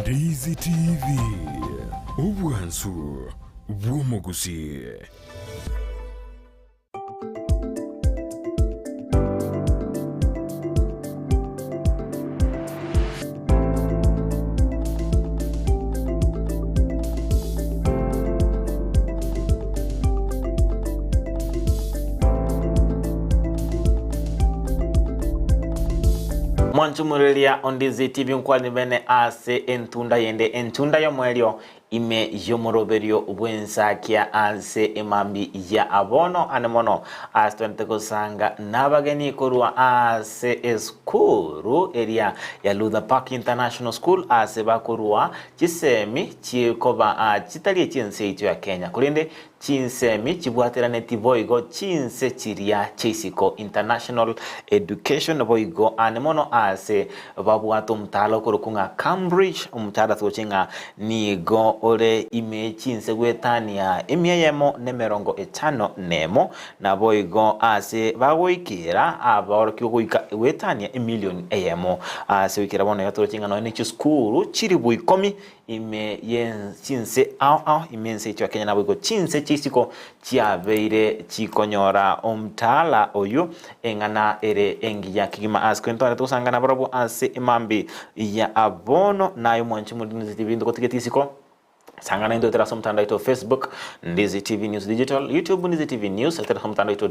Ndizi TV ubwansu bwomogusi. Mwanchumulilia Ondizi TV nkwani bene ase entunda yomwelio ime yomoroberio ubwensakia ase emambi ya abono anemono asitwente kusanga nabageni kurwa ase eskuru area ya Luther Park International School ase bakurwa chisemi chikoba chitalie chinse itu ya Kenya kulinde chinsemi chibwaterane tivoigo chinse chiria chisiko International Education voigo anemono ase babwato mtalo kurukunga Cambridge umtada tuchinga nigo ole ime chinse gwetania emyeyemo nemerongo etano nemo na voigo ase bagoikira abaorokyo goika wetania emillion eyemo ase wikira bona yatuchinga no ni chiskuru chiri buikomi ime yen chinse imense ichwa Kenya na voigo chinse chisiko chiabeire chikonyora omtala oyu engana ere engiya kigima askwento tusangana barabu ase imambi ya abono nayo mwanchimudini TV ndiko tigetisiko sangana ndo tera somtanda ito Facebook Ndizi TV News Digital, YouTube Ndizi TV News, tera somtanda ito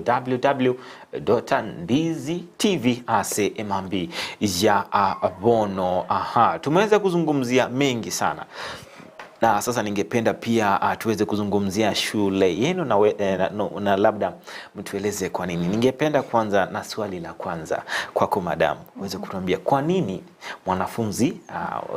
www.ndizitv ase imambi ya abono. Tumeweza kuzungumzia mengi sana. Na sasa ningependa pia tuweze kuzungumzia shule yenu na labda mtueleze kwa nini. Ningependa kwanza na swali la kwanza kwako madam, uweze kutuambia kwa nini mwanafunzi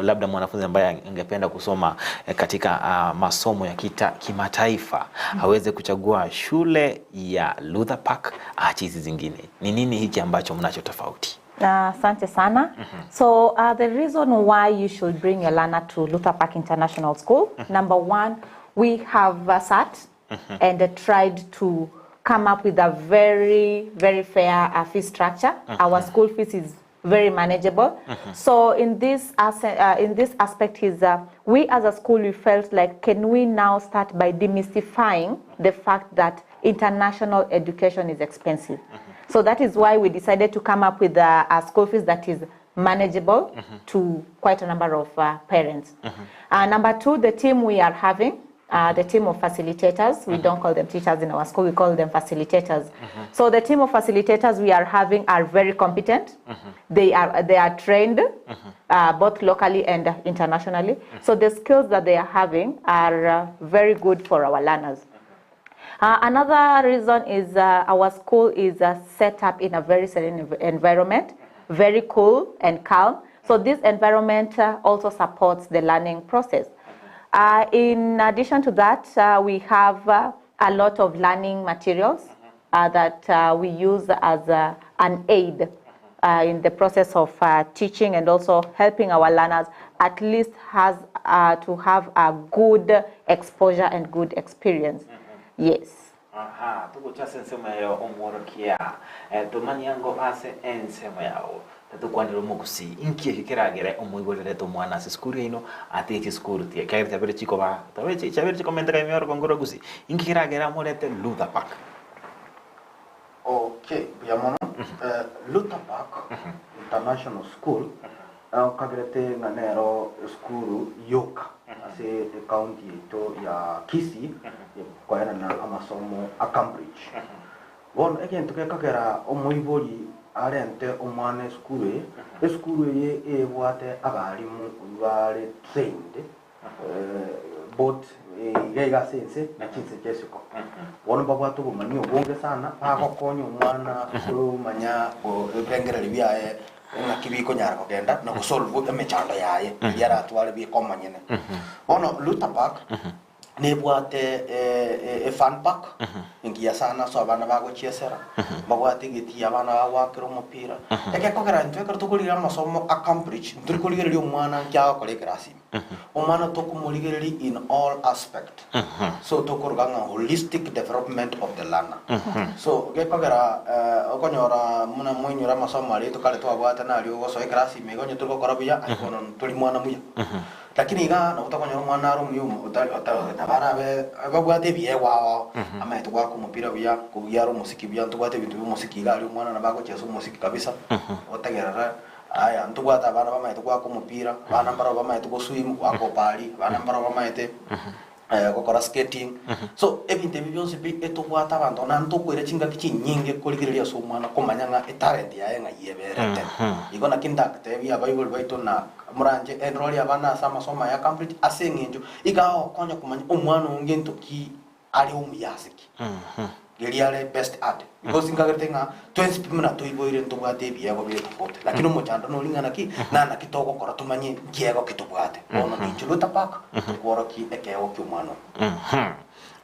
labda mwanafunzi ambaye angependa kusoma katika masomo ya kimataifa aweze kuchagua shule ya Luther Park hizi zingine. Ni nini hiki ambacho mnacho tofauti? Asante sana. So the reason why you should bring your learner to Luther Park International School, number one, we have sat and tried to come up with a very, very fair fee structure. Our school fees is very manageable. So in this aspect is we as a school, we felt like, can we now start by demystifying the fact that international education is expensive? So that is why we decided to come up with a school fees that is manageable to quite a number of parents. Number two, the team we are having, the team of facilitators. We don't call them teachers in our school, we call them facilitators. So the team of facilitators we are having are very competent. They are trained both locally and internationally. So the skills that they are having are very good for our learners. Another reason is our school is set up in a very serene environment, very cool and calm. So this environment also supports the learning process. In addition to that, we have a lot of learning materials that we use as an aid in the process of teaching and also helping our learners at least to have a good exposure and good experience. Yes. Tukuchasensema yo omworokia tumanyango base ensema yao tatukwanira mugusi inkie hikiragere omwigorere to mwana se skuru ino ati skuru tie kaire tabere chiko ba tabe chabere chiko mentra mi oro kongoro gusi inkie kiragera morete Luther Park. Okay, biamono Luther Park International School kagerete nganero skuru yoka ase county to ya Kisii kwa na amasomo a Cambridge. Bon again tukekagera omuibori arente omwane skuru ye ebwate abarimu bari trained both gaiga sense na kinse kesiko. Bon babwatu bumanyi obonge sana agokonyo omwana kumanya obengera libiaye na kibiko nyara kogenda no solve emechando yaye yara twale bi komanyene. Ono Luther Park ne bwate fun park ingia sana so abana bago chiesera bagwate giti abana bawakira umupira eke kogera ntwe kartukulira amasomo a Cambridge nturikulira umwana kya kole krasi umwana tokumurigereri in all aspect so tokurganga holistic development of the learner so ke kogera okonyora muna mwinyura amasomo ari tukale twabwata nari ugoso krasi megonyo turukora biya ikono turi mwana muya lakini ga na utakonyora mwana aro muyumu utabana be bagwate biye wao ama tukwa kumupira biya kubiyaro musiki biya tukwate bintu musiki ga ari mwana na bago cheso musiki kabisa otagerara aya ntugwata abana bamaite kwa kumupira bana mbaro bamaite go swim wako pali bana mbaro bamaite gukora skating so ebinte byose bi etugwata abantu nantukwire chinga kichinyinge kuligireria so mwana komanyanga talent yaye ngayeberete igona kindakte bya bible baito na muranje enroli abana sama soma ya Cambridge asengenjo igao konya kumanya omwana ungento ki ali umuyasiki geliale best art because ingagertenga 20 pimna toiboire ntugwate biyego bile tofauti lakini umuchando no lingana ki nana kitoko kora tumanye kiego kitubwate ono ni Luther Park kworoki ekeo kyumano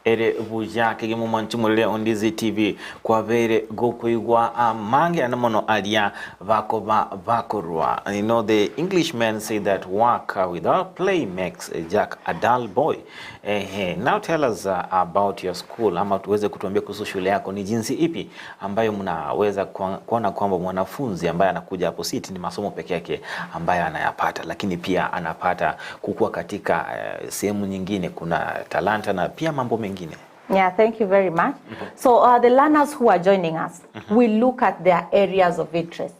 ere buja kege mu manchumulire on Ndizi TV kwa vere gokuigwa amange anamono alia vakorwa. You know the Englishmen say that work without play makes Jack a dull boy. Now tell us about your school, ama tuweze kutuambia kuhusu shule yako ni jinsi ipi ambayo mnaweza kuona kwamba mwanafunzi ambaye anakuja hapo siti ni masomo peke yake ambayo anayapata, lakini pia anapata kukua katika sehemu nyingine, kuna talanta na pia mambo mengine. Yeah, thank you very much. So the learners who are joining us, we look at their areas of interest.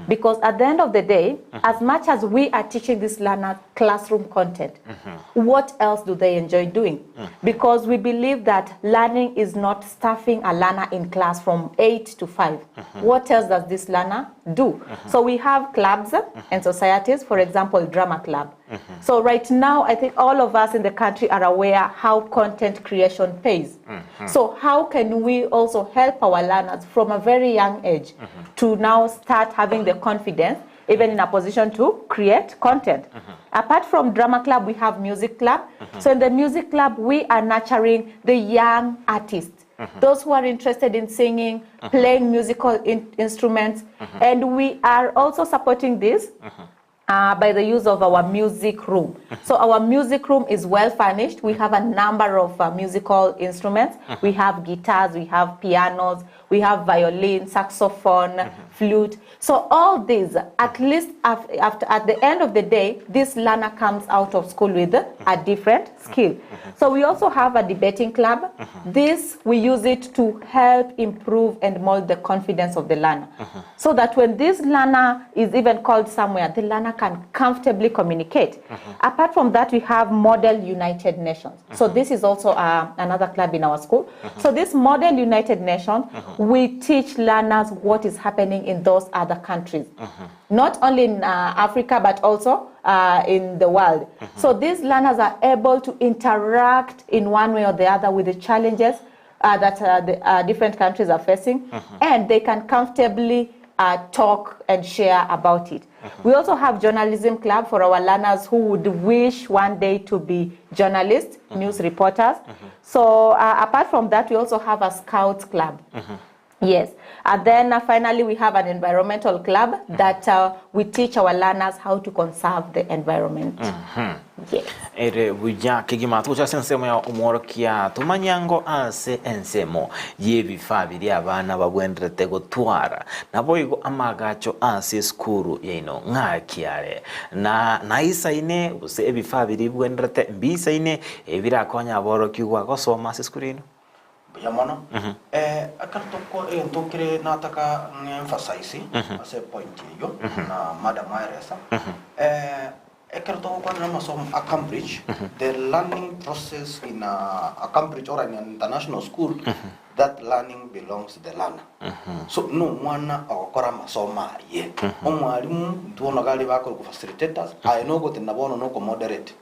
Because at the end of the day, as much as we are teaching this learner classroom content, what else do they enjoy doing? Because we believe that learning is not stuffing a learner in class from 8 to 5. What else does this learner do? So we have clubs and societies, for example, drama club. So right now, I think all of us in the country are aware how content creation pays. So how can we also help our learners from a very young age to now start having the confidence, even in a position to create content? Apart from drama club, we have music club. So in the music club, we are nurturing the young artists, those who are interested in singing, playing musical instruments. And we are also supporting this by the use of our music room. So our music room is well furnished. We have a number of musical instruments. We have guitars, we have pianos, we have violin, saxophone, flute. So all these, at least at the end of the day, this learner comes out of school with a different skill. So we also have a debating club. This, we use it to help improve and mold the confidence of the learner. So that when this learner is even called somewhere, the learner can comfortably communicate. Apart from that, we have Model United Nations. So this is also another club in our school. So this Model United Nations, we teach learners what is happening in those other countries. Not only in Africa, but also in the world. So these learners are able to interact in one way or the other with the challenges that the different countries are facing, and they can comfortably talk and share about it. We also have journalism club for our learners who would wish one day to be journalists, news reporters. So apart from that, we also have a Scouts club. Yes, and then finally we have an environmental club that we teach our learners how to conserve the environment. Yes. Ere buja kigima tucha sensemo ya umorokia tumanyango ase ensemo yebifa biri abana babwendrete gutwara naboigo amagacho ase skuru yeino ngakiare na isaine use ebifa biri bwendrete mbisaine ebirakonya aboroki gwa gosoma ase skuru ino ya mono akartoko entokire nataka emphasize ase point yo na madam Iresa ekartoko na masom a Cambridge the learning process in a Cambridge or an international school that learning belongs to the learner so no mwana akokora masoma ye omwalimu tuona gali bako ku facilitators I know got na bono no ko moderate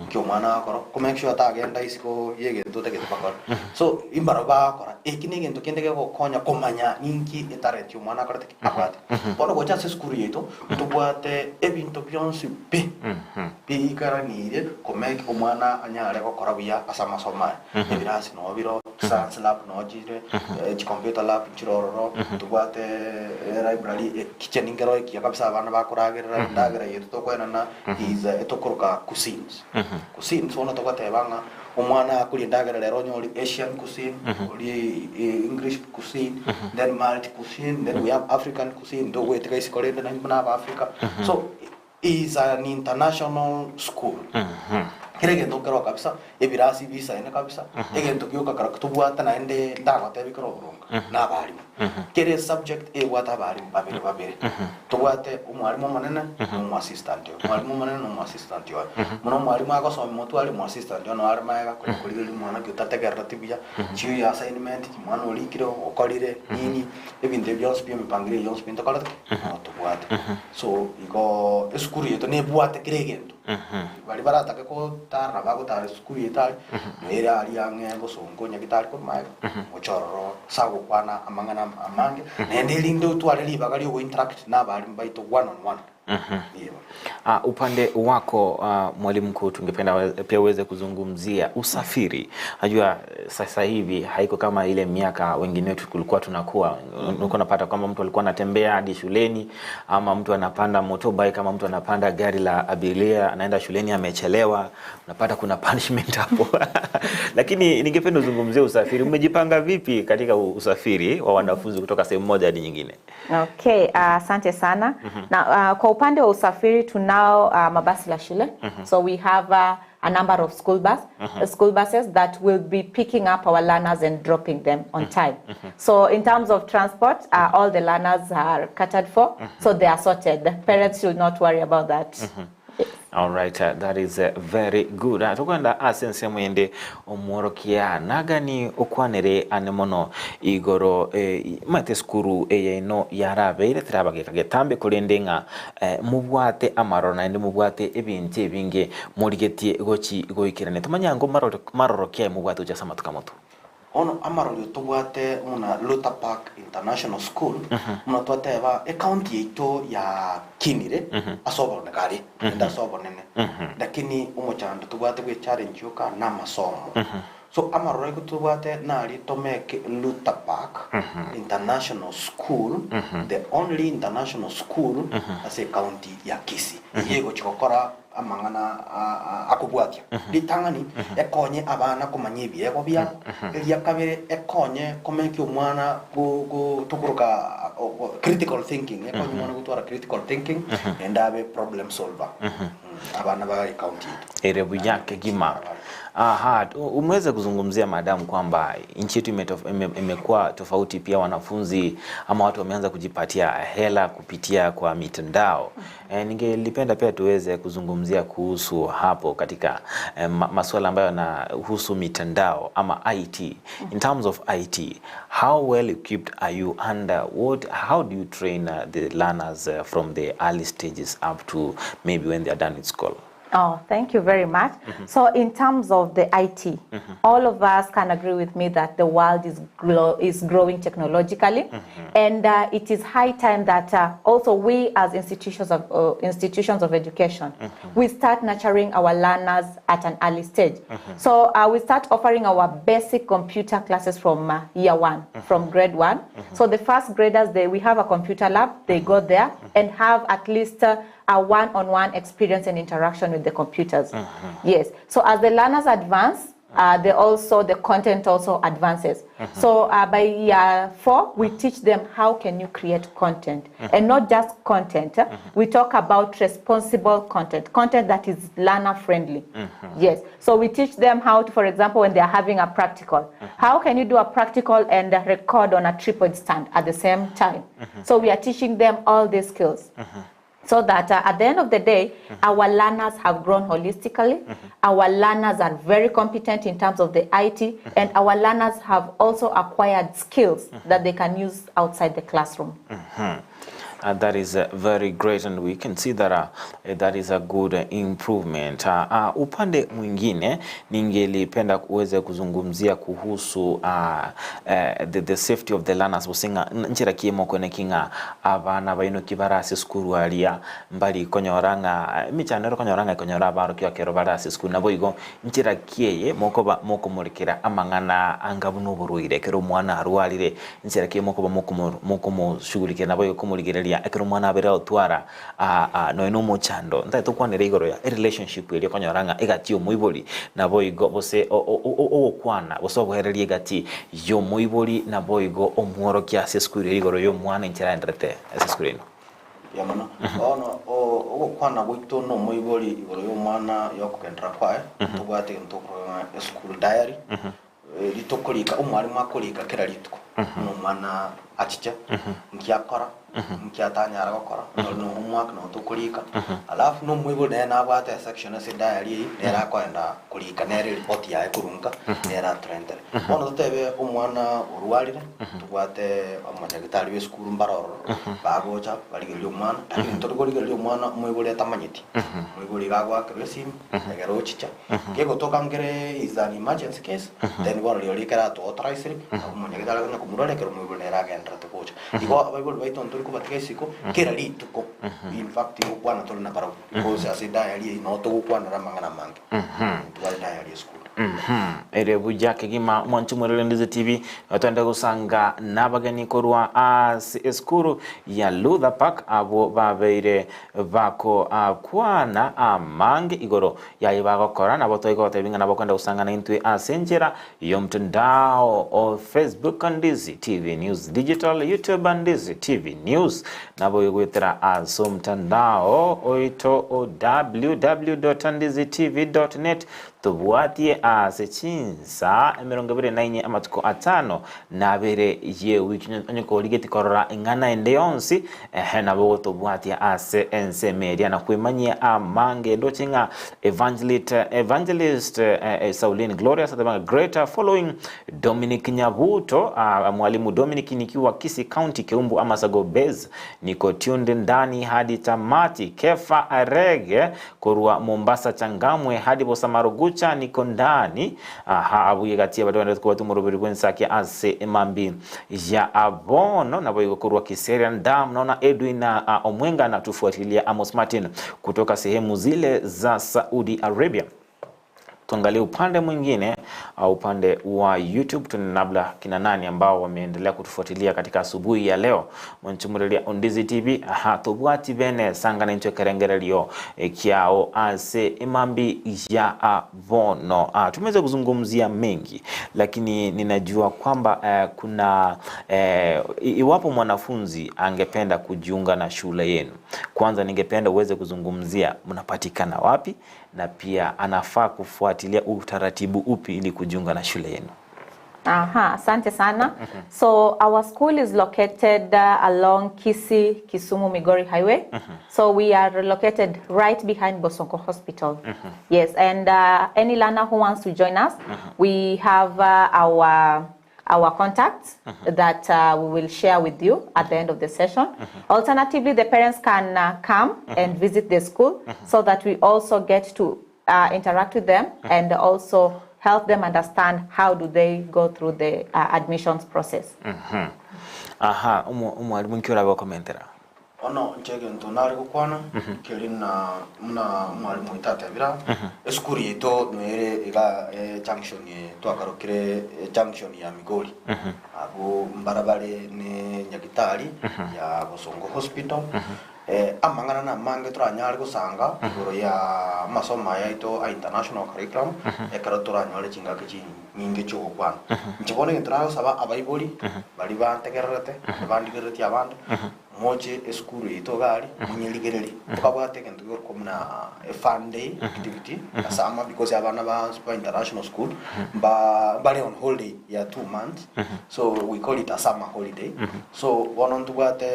kyo mwana akora ko make sure ta agenda isiko yege ndote kete bakora so imbaro ba akora ekine gento kende ko konya komanya ninki etare tyo mwana akora te akwate bono go chase school yeto to bwate ebinto byonse pe ikara nire ko make omwana anyare ko kora buya asama soma ebirasi no biro science lab no jire computer lab chiroro to bwate library kitchen ingero yakabisa abana bakoragira ndagira yeto to ko na is etokoroka cuisines cuisine so na to katebanga omwana akuli ndagara lero nyoli Asian cuisine English cuisine then Malti cuisine then we have African cuisine do we take is called na Africa so is an international school kirege ndo kero kabisa ebirasi bisa ene kabisa ege ndo kyoka kara kutubwata na ende ndagwata bikoro burunga nabari kere subject e wata bari babiri tubwate umwalimu manene no assistant yo umwalimu manene no assistant yo muno mwalimu akoso motu ali mo assistant yo no armaga kulikulili mwana kyotateka ratibya chiyo ya assignment mwana olikiro okolire nini ebinde byose byo mipangire yose binto kala tubwate so iko eskuru yeto ne bwate kirege ndo bali barata ko tarra bago tar skuli tal era ali ange bosongo nyagitari ko mai ochoro sago kwana amangana amange nende lindo tu ali bagali go interact na bali mbaito one on one. Upande wako mwalimu mkuu tungependa pia uweze kuzungumzia usafiri. Najua sasa hivi haiko kama ile miaka wengine wetu kulikuwa tunakuwa unapata kwamba mtu alikuwa anatembea hadi shuleni ama mtu anapanda motorbike kama mtu anapanda gari la abiria anaenda shuleni amechelewa unapata kuna punishment hapo. Lakini ningependa uzungumzie usafiri. Umejipanga vipi katika usafiri wa wanafunzi kutoka sehemu moja hadi nyingine? Okay, asante sana. Na kwa upande wa usafiri tunao mabasi la shule. So we have a number of school buses that will be picking up our learners and dropping them on time. So in terms of transport, all the learners are catered for, so they are sorted. The parents should not worry about that. All right, that is very good. Tukwenda asense mwende omworokia nagani okwanere anemono igoro mate skuru eyeno yarabe ile trabage kagetambe kulendenga mubwate amarona ndi mubwate ebinti ebinge murigetie gochi goikirane tumanyango marorokia mubwate uja samatukamoto ono amaro tubwate una Luther Park International School muna twateba account yeto ya kinire asobo nakari nda sobo nene lakini umuchando tubwate bwe challenge yoka na masomo so amaro rego tubwate nali to make Luther Park International School the only international school as a county ya Kisii yego chikokora amangana akubwatia litangani ekonye abana kumanyibi ego bya ya kabere ekonye komeki umwana go tukuruka critical thinking ekonye umwana gutwara critical thinking and have problem solver abana ba county erebu yake gima Umeweza kuzungumzia madam kwamba nchi yetu imekuwa tofauti, pia wanafunzi ama watu wameanza kujipatia hela kupitia kwa mitandao. Ningelipenda pia tuweze kuzungumzia kuhusu hapo katika masuala ambayo yanahusu mitandao ama IT. In terms of IT, how well equipped are you and how do you train the learners from the early stages up to maybe when they are done with school? Oh, thank you very much. So in terms of the IT, all of us can agree with me that the world is growing technologically, and it is high time that also we as institutions of education, we start nurturing our learners at an early stage. So we start offering our basic computer classes from year 1, from grade 1. So the first graders, we have a computer lab, they go there and have at least a one-on-one experience and interaction with the computers. Yes. So as the learners advance, the content also advances. So by year 4, we teach them how can you create content, and not just content. We talk about responsible content that is learner friendly. Yes. So we teach them how to, for example, when they are having a practical, how can you do a practical and record on a tripod stand at the same time? So we are teaching them all these skills. So that at the end of the day, our learners have grown holistically. Our learners are very competent in terms of the IT, and our learners have also acquired skills that they can use outside the classroom. That is very great, and we can see that that is a good improvement. Upande mwingine ningelipenda kuweza kuzungumzia kuhusu the safety of the learners. Businga nchira kiemo konekinga abana baino kibarasi skuru alia mbali konyoranga michanero konyora baro kyo kero barasi skuru naboigo nchira kieye moko mulikira amangana angabuno buruire kero mwana arwalire nchira kiemo ko moko mo shughulike naboigo kumulikira ekero mwana abera otwara no mochando nta tukwanira igoro ya relationship ile konyoranga egati omuiboli naboigo bose okwana bose obuhererie gati yo muiboli naboigo omworo kya seskuri igoro yo mwana nchira ndrete seskuri yamana okwana bwito no muiboli igoro yo mwana yokukendra kwae tubate ntokora school diary litokolika umwarimu akolika kera litko no mwana achicha nkiakora nkiatanyara gukora no homework no tukulika alafu no mwibo na bwate section ase diary era kwenda kulika nere report ya kurunga era trend ono tutebe umwana urwalire tubwate amanyagitari we school mbaroro bagocha baligiryo umwana lakini tuligoligiryo umwana mwibo leta manyiti mwibo ligagwa kresim egero chicha kego toka ngere is an emergency case then bora lilikara to authorize amanyagitari na kumurale kero mwibo nera gendra to coach igo bible baito ko batikesiko kera lituko in fact yo kwana tole na baro because as diary no to kwana ramangana mange to diary school ere bujake gima mwanchu mwerele Ndizi TV atanda gusanga nabagani korwa as eskuru ya Luther Park abo babeire bako kwana amange igoro yayi bagokora nabo toigo tebinga nabo kwenda usanga na intwe asenjera yo mtandao o Facebook Ndizi TV News Digital, YouTube Ndizi TV News nabo yugwetera aso mtandao oito www.ndizitv.net tubuatie asechinsa 29 amatuko atano nabere ye wiki nyoko ligeti korora ingana ende yonsi nabo tubuatie ase ense media na kwemanyia amange dochinga evangelist Sauline Glorious the greater following Dominic Nyabuto mwalimu Dominic nikiwa Kisii County Keumbu Amasago Base niko tuned ndani hadi tamati. Kefa Arege korwa Mombasa Changamwe hadi Bosamarugu niko ndani abuye gatia badwana kwa tumurubiri kwensaki ase emambi ya abono na boyo kurwa Kiseria Ndam naona Edwin na Omwenga na tufuatilia Amos Martin kutoka sehemu zile za Saudi Arabia. Tuangalie upande mwingine upande wa YouTube tunabla kina nani ambao wameendelea kutufuatilia katika asubuhi ya leo. Mwanchumurelia Ndizi TV tubwati bene sangana ncho kerengerelio kiao ase imambi ya abono. Tumeweza kuzungumzia mengi lakini ninajua kwamba kuna iwapo mwanafunzi angependa kujiunga na shule yenu, kwanza ningependa uweze kuzungumzia mnapatikana wapi na pia anafaa kufuatilia utaratibu upi ili kujiunga na shule yenu? Asante sana. So our school is located along Kisumu Migori Highway. So we are located right behind Bosongo Hospital. Yes, and any learner who wants to join us, we have our contacts that we will share with you at the end of the session. Alternatively, the parents can come and visit the school so that we also get to interact with them and also help them understand how do they go through the admissions process. Mwalimu nkiora ba komentera. Ono nchege ntonari kukwana kelina muna mwalimu itatebira eskuri yeto nwere ega junction ye twakarokire junction ya Migori abo mbarabare ne Nyagitari ya Bosongo Hospital amangana na mange turanyari gusanga igoro ya masomo ya ito international curriculum ekaratora nyore kinga kichi nyinge cyo kwana nchibone ntrayo saba abayiboli bali bantegererete bandigerete abantu moche eskuru ito gari munyeligereri tukabwate kento ko muna fun day activity asama because abana ba international school bali on holiday ya 2 months so we call it a summer holiday so wonon tubate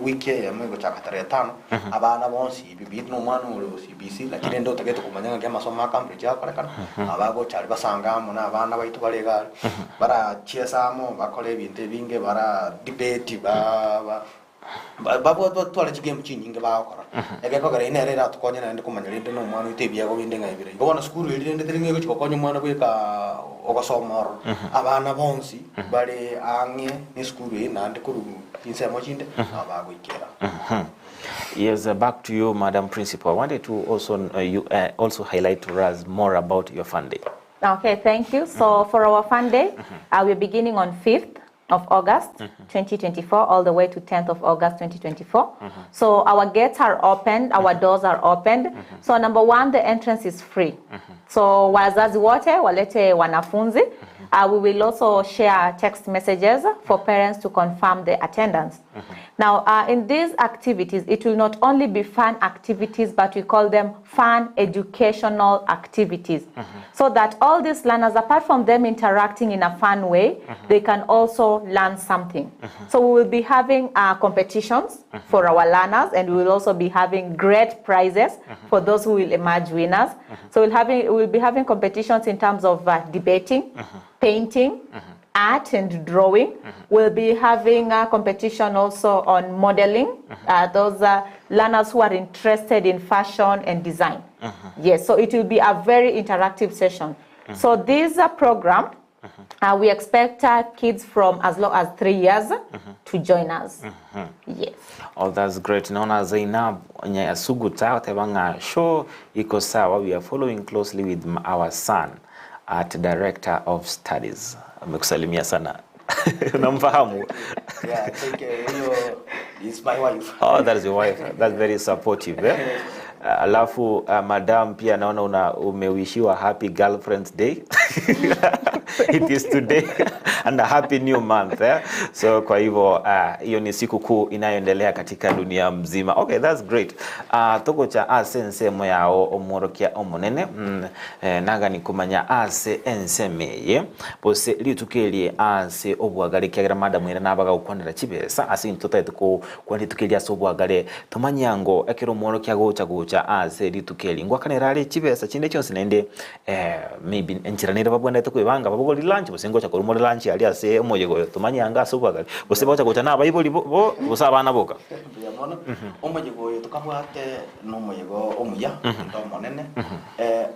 wiki ya mwego chakatare tano abana bonsi bibit no mwana ule CBC lakini ndo tageto kumanyanga kama soma Cambridge yakora kana abago chari basanga muna abana baitu balega bara chiesamo bakole binte binge bara debate babu twala chigame chinyinga bakora ege ko gare inere ra tukonya na ndikumanya rinde no mwana utebia go binde ngaibire ngobona school rinde ndinge go chikokonya mwana bweka ogasomoro abana bonsi bale ange ni school ina ndikuru insemo chinde abago ikera. Yes, back to you, Madam Principal. I wanted to also highlight to us more about your fun day. Okay, thank you. So for our fun day, we're beginning on 5th of August 2024 all the way to 10th of August 2024. So our gates are opened, our doors are opened. So number one, the entrance is free. So wazazi wote walete wanafunzi. We will also share text messages for parents to confirm the attendance. Now, in these activities, it will not only be fun activities, but we call them fun educational activities. So that all these learners, apart from them interacting in a fun way, they can also learn something. So we will be having competitions for our learners, and we will also be having great prizes for those who will emerge winners. So we'll be having competitions in terms of debating, painting, art and drawing. We'll be having a competition also on modeling. Those learners who are interested in fashion and design. Yes, so it will be a very interactive session. So this program, we expect kids from as low as 3 years to join us. Yes. Oh, that's great. Naona Zainab Nyasuguta tebanga show iko sawa. We are following closely with our son at Director of Studies. Amekusalimia sana. Unamfahamu? Yeah, take care. It's my wife. Oh, that is your wife. That's very supportive. Eh? Alafu madam pia naona umewishiwa happy girlfriend's day. It is today and a happy new month. So kwa hivyo hiyo ni siku kuu inayoendelea katika dunia mzima. Okay, that's great. Toko cha ase nsemo yao omorokia omonene naga ni kumanya ase ensemeye bose litukelie ase obwagale kyagira madam ira nabaga ukwanira kibesa ase ntota etuko kwandi tukelia so obwagale tomanyango ekero omorokia gocha ase litukeli ngwakanira ali kibesa kinde cyose nende maybe enchiranira babwanda tukwibanga babogoli lunch bosengo cha kolumore lunch ali ase omoyego tomanyanga so obwagale bose bacha gocha na bayiboli bo busabana boka yamona omoyego tukabwate no moyego omuya ndo monene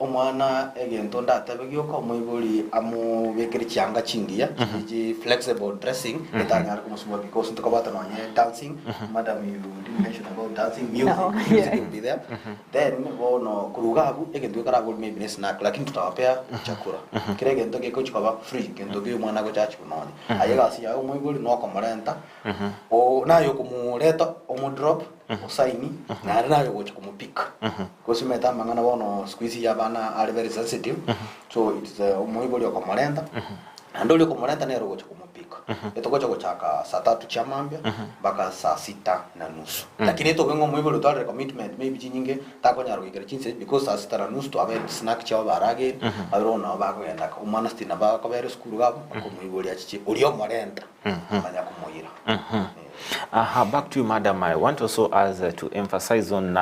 omwana egento ndatabegyo ko omoyiboli amu bekeri cyanga chingiya ji flexible dressing etanya ko musumwa because tukabata no dancing madam you didn't mention about dancing music will be there then bono kurugabu egento karago maybe snack lakini tutawapea chakula kile gento geko chikaba free gento gyo mwana go chachi kunoni ayega si ya omoyiboli no komorenta o nayo kumuleta omudrop osaini na nayo go chikumupika kosi meta mangana bono squeeze ya bana are very sensitive so it's omoyiboli okomorenta Andole kumuleta nero gocha kumupika. Etogocha gochaka saa 3 cha mambia mpaka saa 6:30. Lakini to bengo mwibo lutwale commitment maybe chinyinge takonya rugikira chinse because saa 6:30 to abe snack cha barage arona bagenda ka umana stina ba ka bere skuru gabo ko mwibo lya chichi ulio morenta manya kumuira. Back to you, Madam. I want also to emphasize on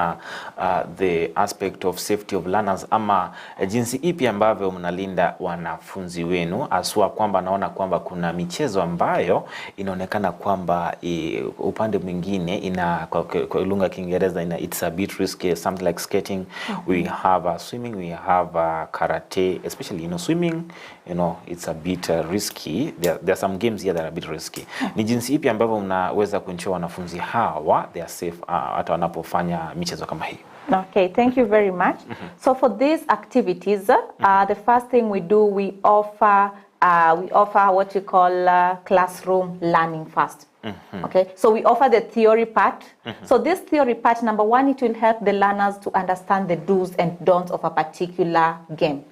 the aspect of safety of learners, ama jinsi ipi ambavyo mnalinda wanafunzi wenu, aswa kwamba naona kwamba kuna michezo ambayo inaonekana kwamba upande mwingine kwa lugha ya Kiingereza it's a bit risky, something like skating. We have swimming, we have karate, especially swimming, it's a bit risky. There are some games here that are a bit risky. Ni jinsi ipi ambavyo mnaweza kuensure wanafunzi hawa they are safe hata wanapofanya michezo kama hii? Okay, thank you very much. So for these activities, the first thing we do, we offer what we call classroom learning first. Okay, so we offer the theory part. So this theory part, number one, it will help the learners to understand the do's and don'ts of a particular game.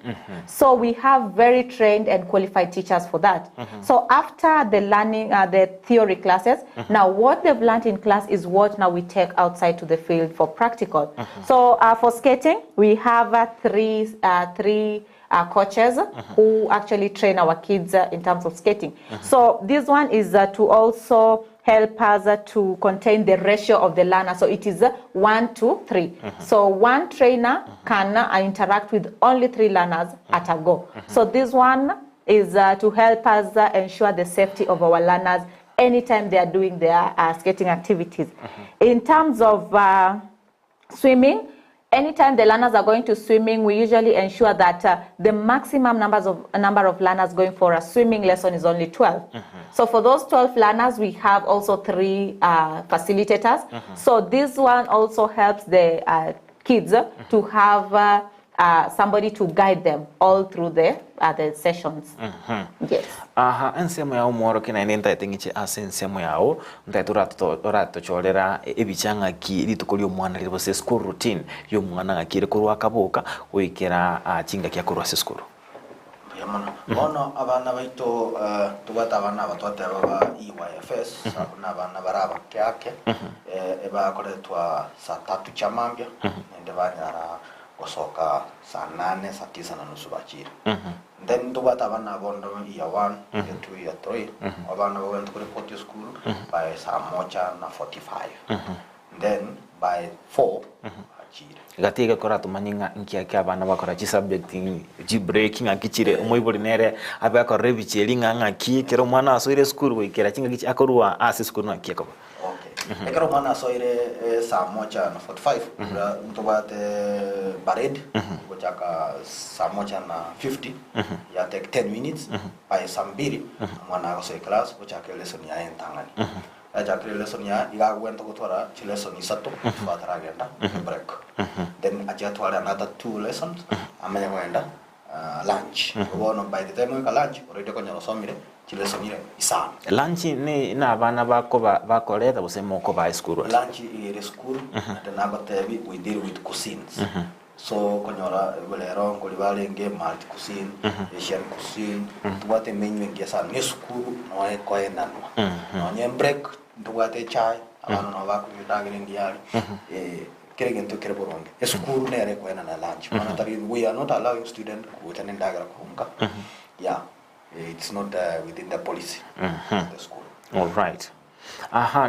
So we have very trained and qualified teachers for that. So after the learning, the theory classes, now what they've learned in class is what now we take outside to the field for practical. So for skating, we have three coaches who actually train our kids in terms of skating. So this one is to also help us to contain the ratio of the learner. So it is 1 to 3. So one trainer can interact with only 3 learners at a go. So this one is to help us ensure the safety of our learners anytime they are doing their skating activities. In terms of swimming, anytime the learners are going to swimming, we usually ensure that the maximum number of learners going for a swimming lesson is only 12. So for those 12 learners, we have also 3 facilitators. So this one also helps the kids to have somebody to guide them all through the sessions. Yes. Ensemo yao mworo kina inenta etingiche ensemo yao ntatura chorera ebichanga ki litukolio mwana libo se school routine yo mwana ngakire kurwa kabuka wikira chinga kya kurwa se school. Yamana ono abana baito tubata abana batwate baba EYFS sabuna abana baraba kyake eba koletwa saa 3 cha mambya ende banyara kosoka saa 8 saa 9 na nusu bachira. Then tubata abana bondo year 1 year 2 year 3 abana went to report to school by saa 1:45. Then by 4 achira gatiga kora tumanyinga nkiaka abana bakora chi subject ji breaking akichire umuibori nere abe akore bicheri nganga ki kero mwana asoire school wikera chinga kichi akorwa ase school na kiako. Okay. Ekero mwana asoire saa 1:45 ntubate parade gochaka saa 1:50 ya take 10 minutes by saa 2 mwana asoire class gochaka lesson ya entangani. Ajakre lesson ya igagwenta gutwara chi lesson 3 bataragenda break. Then ajatwara another 2 lessons amenya kwenda lunch. Bono by the time we lunch already konya somire chi lesson ile isana. Lunch ni na abana bakoreta busemo ko ba school. Lunch ile school and nabatebi we deal with cuisines. So konyora bolero ngoli balenge multi cuisine, Asian cuisine, tubate menu ngesa ni school no e ko enanwa. No nyem break tubate chai abana no bakuyudagire ndiali kerengento kereboronge. School nere ko enana lunch. Manatari we are not allowing student ku tenendagra kunga. Yeah, it's not within the policy of the school. All right.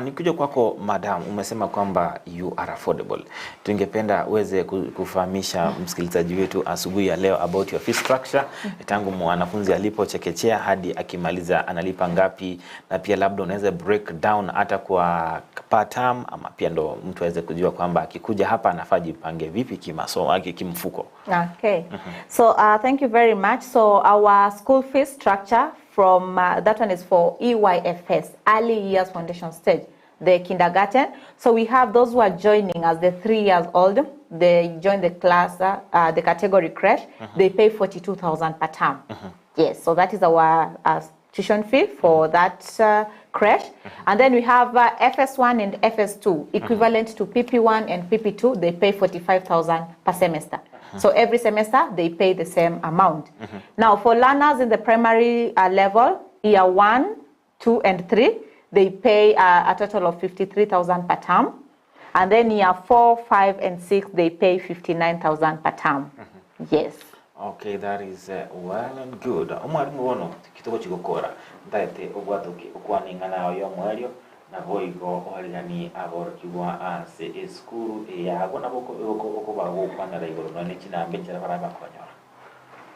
Nikija kwako madam, umesema kwamba you are affordable. Tungependa uweze kufahamisha msikilizaji wetu asubuhi ya leo about your fee structure, tangu mwanafunzi alipochekechea hadi akimaliza analipa ngapi, na pia labda unaweza break down hata kwa part term, ama pia ndo mtu aweze kujua kwamba akikuja hapa anafaa jipange vipi kimasomo kimfuko. Okay. So thank you very much. So our school fee structure from that one is for EYFS, early years foundation stage, the kindergarten. So we have those who are joining as the 3 years old. They join the class, the category crash. They pay 42,000 per term. Yes, so that is our tuition fee for that crash. And then we have FS1 and FS2, equivalent to PP1 and PP2. They pay 45,000 per semester. So every semester, they pay the same amount. Now, for learners in the primary level, year 1, 2, and 3, they pay a total of 53,000 per term. And then year 4, 5, and 6, they pay 59,000 per term. Yes. Okay, that is well and good. Omwalimu wono kitoko chigokora ndaete obwatoke okwaninga nayo yo mwalyo na boigo ohaligani aborokibwa ase eskuru yago naboko okobago kwanara igoro none kinambe cyara baraba konyora.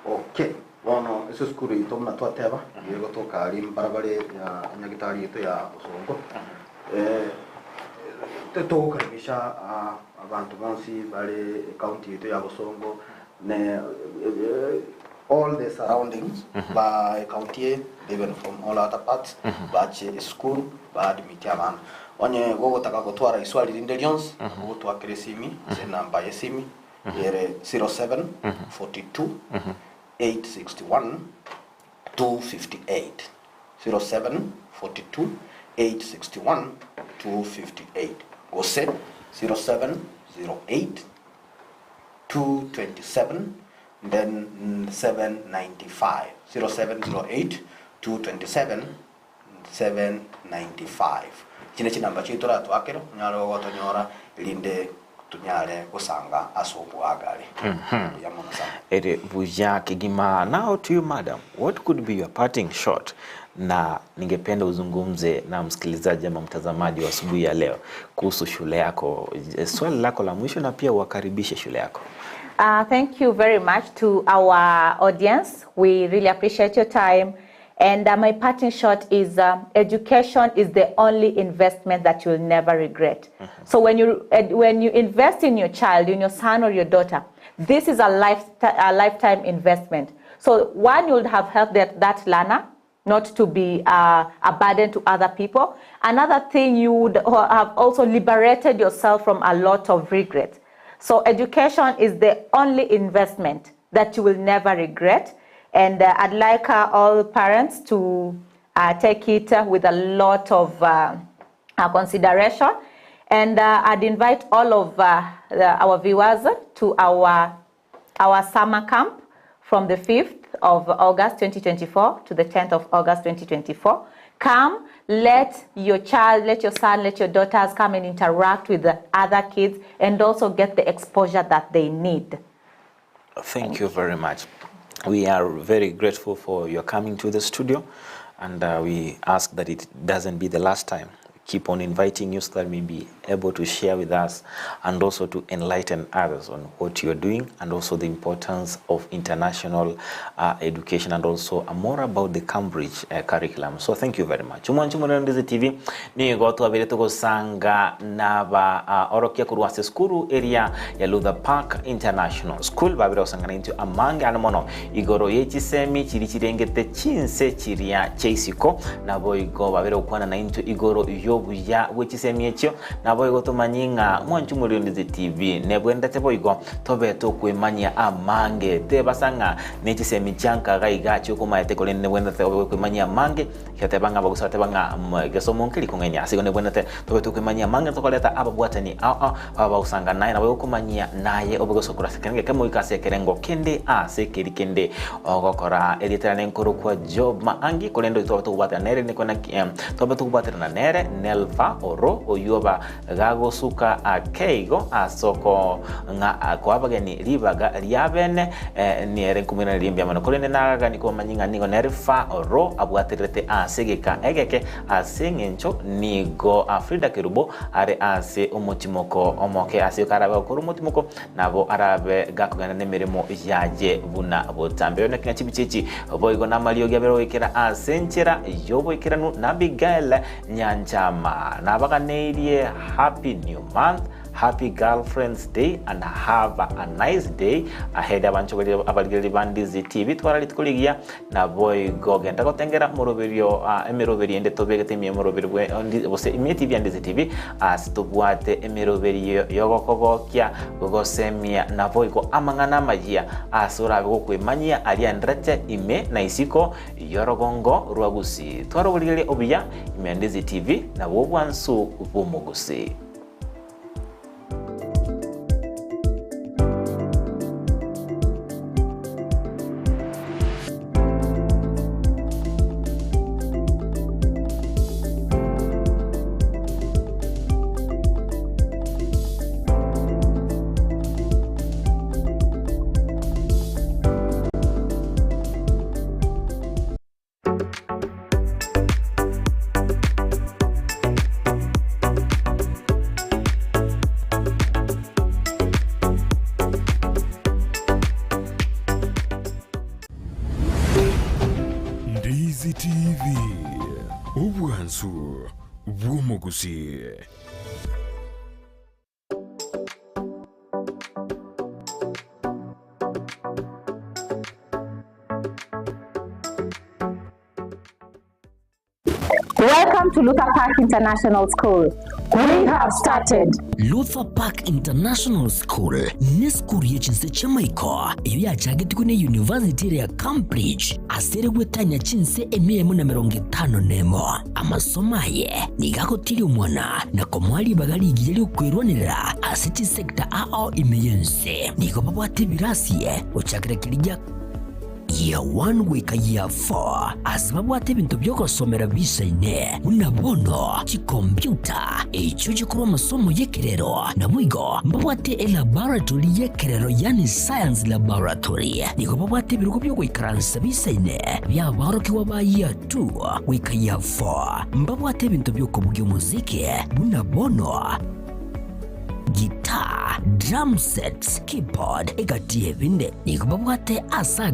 Okay, wono eso skuru ito mna twateba yego toka ali barabare ya nyagitari ito ya Busongo. Tukaribisha abantu bonsi bale county ito ya Busongo ne all the surroundings by county, even from all other parts, bache school bad mitiaman onye gogo taka kotwara iswali indelions gogo to akresimi se namba yesimi yere 07 42 861 258 07 42 861 258 go set 07 08 227 then 795 0708 227 795 chine chinamba chitora twakero nyaro gotonyora linde tunyale kusanga asubu agale yamona sana ere buja kigima. Now to you madam, what could be your parting shot na ningependa uzungumze na msikilizaji ama mtazamaji wa asubuhi ya leo kuhusu shule yako, swali lako la mwisho na pia uwakaribishe shule yako. Thank you very much to our audience. We really appreciate your time. And my parting shot is education is the only investment that you'll never regret. So when you invest in your child, in your son or your daughter, this is a lifetime investment. So one, you would have helped that learner not to be a burden to other people. Another thing, you would have also liberated yourself from a lot of regret. So education is the only investment that you will never regret. And I'd like all parents to take it with a lot of consideration. And I'd invite all of our viewers to our summer camp from the 5th of August 2024 to the 10th of August 2024. Come, let your child, let your son, let your daughters come and interact with the other kids and also get the exposure that they need. Thank you very much. We are very grateful for your coming to the studio, and we ask that it doesn't be the last time. Keep on inviting you so that we be able to share with us and also to enlighten others on what you're doing and also the importance of international education and also more about the Cambridge curriculum. So thank you very much. Ndizi TV ni goto abire tuko sanga naba orokia kuruwase skuru area ya Luther Park International School babire osangana into amange anomono igoro yechisemi chirengete chinse chiria cheisiko nabo igo babire ukwana na into igoro yobuya wechisemi ekyo nabo igo tumanyinga mwanchumuri Ndizi TV nebwenda tebo igo tobe to kwemanya amange te basanga nechisemi chanka gaiga chukumaete kolene nebwenda tebo kwemanya amange kyatebanga bagusate banga gesomo nkili kungenya asigo nebwenda te tobe to kwemanya amange tokoleta ababwatani aba usanga naye nabo kumanya naye obugosokura sekenge kemo ikase kerengo kende sekeri kende ogokora editana nkuru kwa job maangi kolendo tobe to kubata nere nikona tobe to kubata na nere nelfa oro oyoba gago suka akeigo asoko nga kwabageni libaga lyabene niere kumina limbya mano kolene naga niko manyinga nigo nerfa oro abwaterete asegeka egeke asengencho nigo Frida Kerubo are ase umutimoko omoke ase karaba ko umutimoko nabo arabe gakugana nemeremo yaje buna botambe ne kinchi bichichi boygo namalio gyabero ikera asenchera yobo ikeranu Abigail Nyanchama nabaganeirie happy new month, happy Girlfriend's Day, and have a nice day ahead. Abancho abaligeli Ndizi TV twaralitikuligia na boy gogenda gotengera moroberio emeroberi ende tobegete mi moroberio bose imi TV Ndizi TV asitubwate emeroberio yogokogokia gogosemia na boy go amangana majia asura gokwemanyia alia ndrete ime na isiko yorogongo ruagusi twarobuligeli obiya imi Ndizi TV na wobwansu bumugusi. obwanzu bw'omuguzi. Welcome to Luther Park International School. We have started. Luther Park International School ni skuru y'echinse chamaiko iyo yachagitwe ne University ya Cambridge asere gwetanya chinse 150 amasomo aye nigakotiri umwana na komwali bagali igiri kwirwanira asiti sector ao imeyense niko babwate birasiye uchakira kirija year 1 wika year 4 asibabwate bintu byokosomera bisaine unabono chikompyuta echo chikuru amasomo yekerero na mwigo mbabwate laboratory yekerero yani science laboratory niko babwate biruko byo kwikaransa bisaine byabaroki waba year 2 wika year 4 mbabwate bintu byokobugyo muziki unabono guitar, drum sets, keyboard, egatie binde niko babwate asaga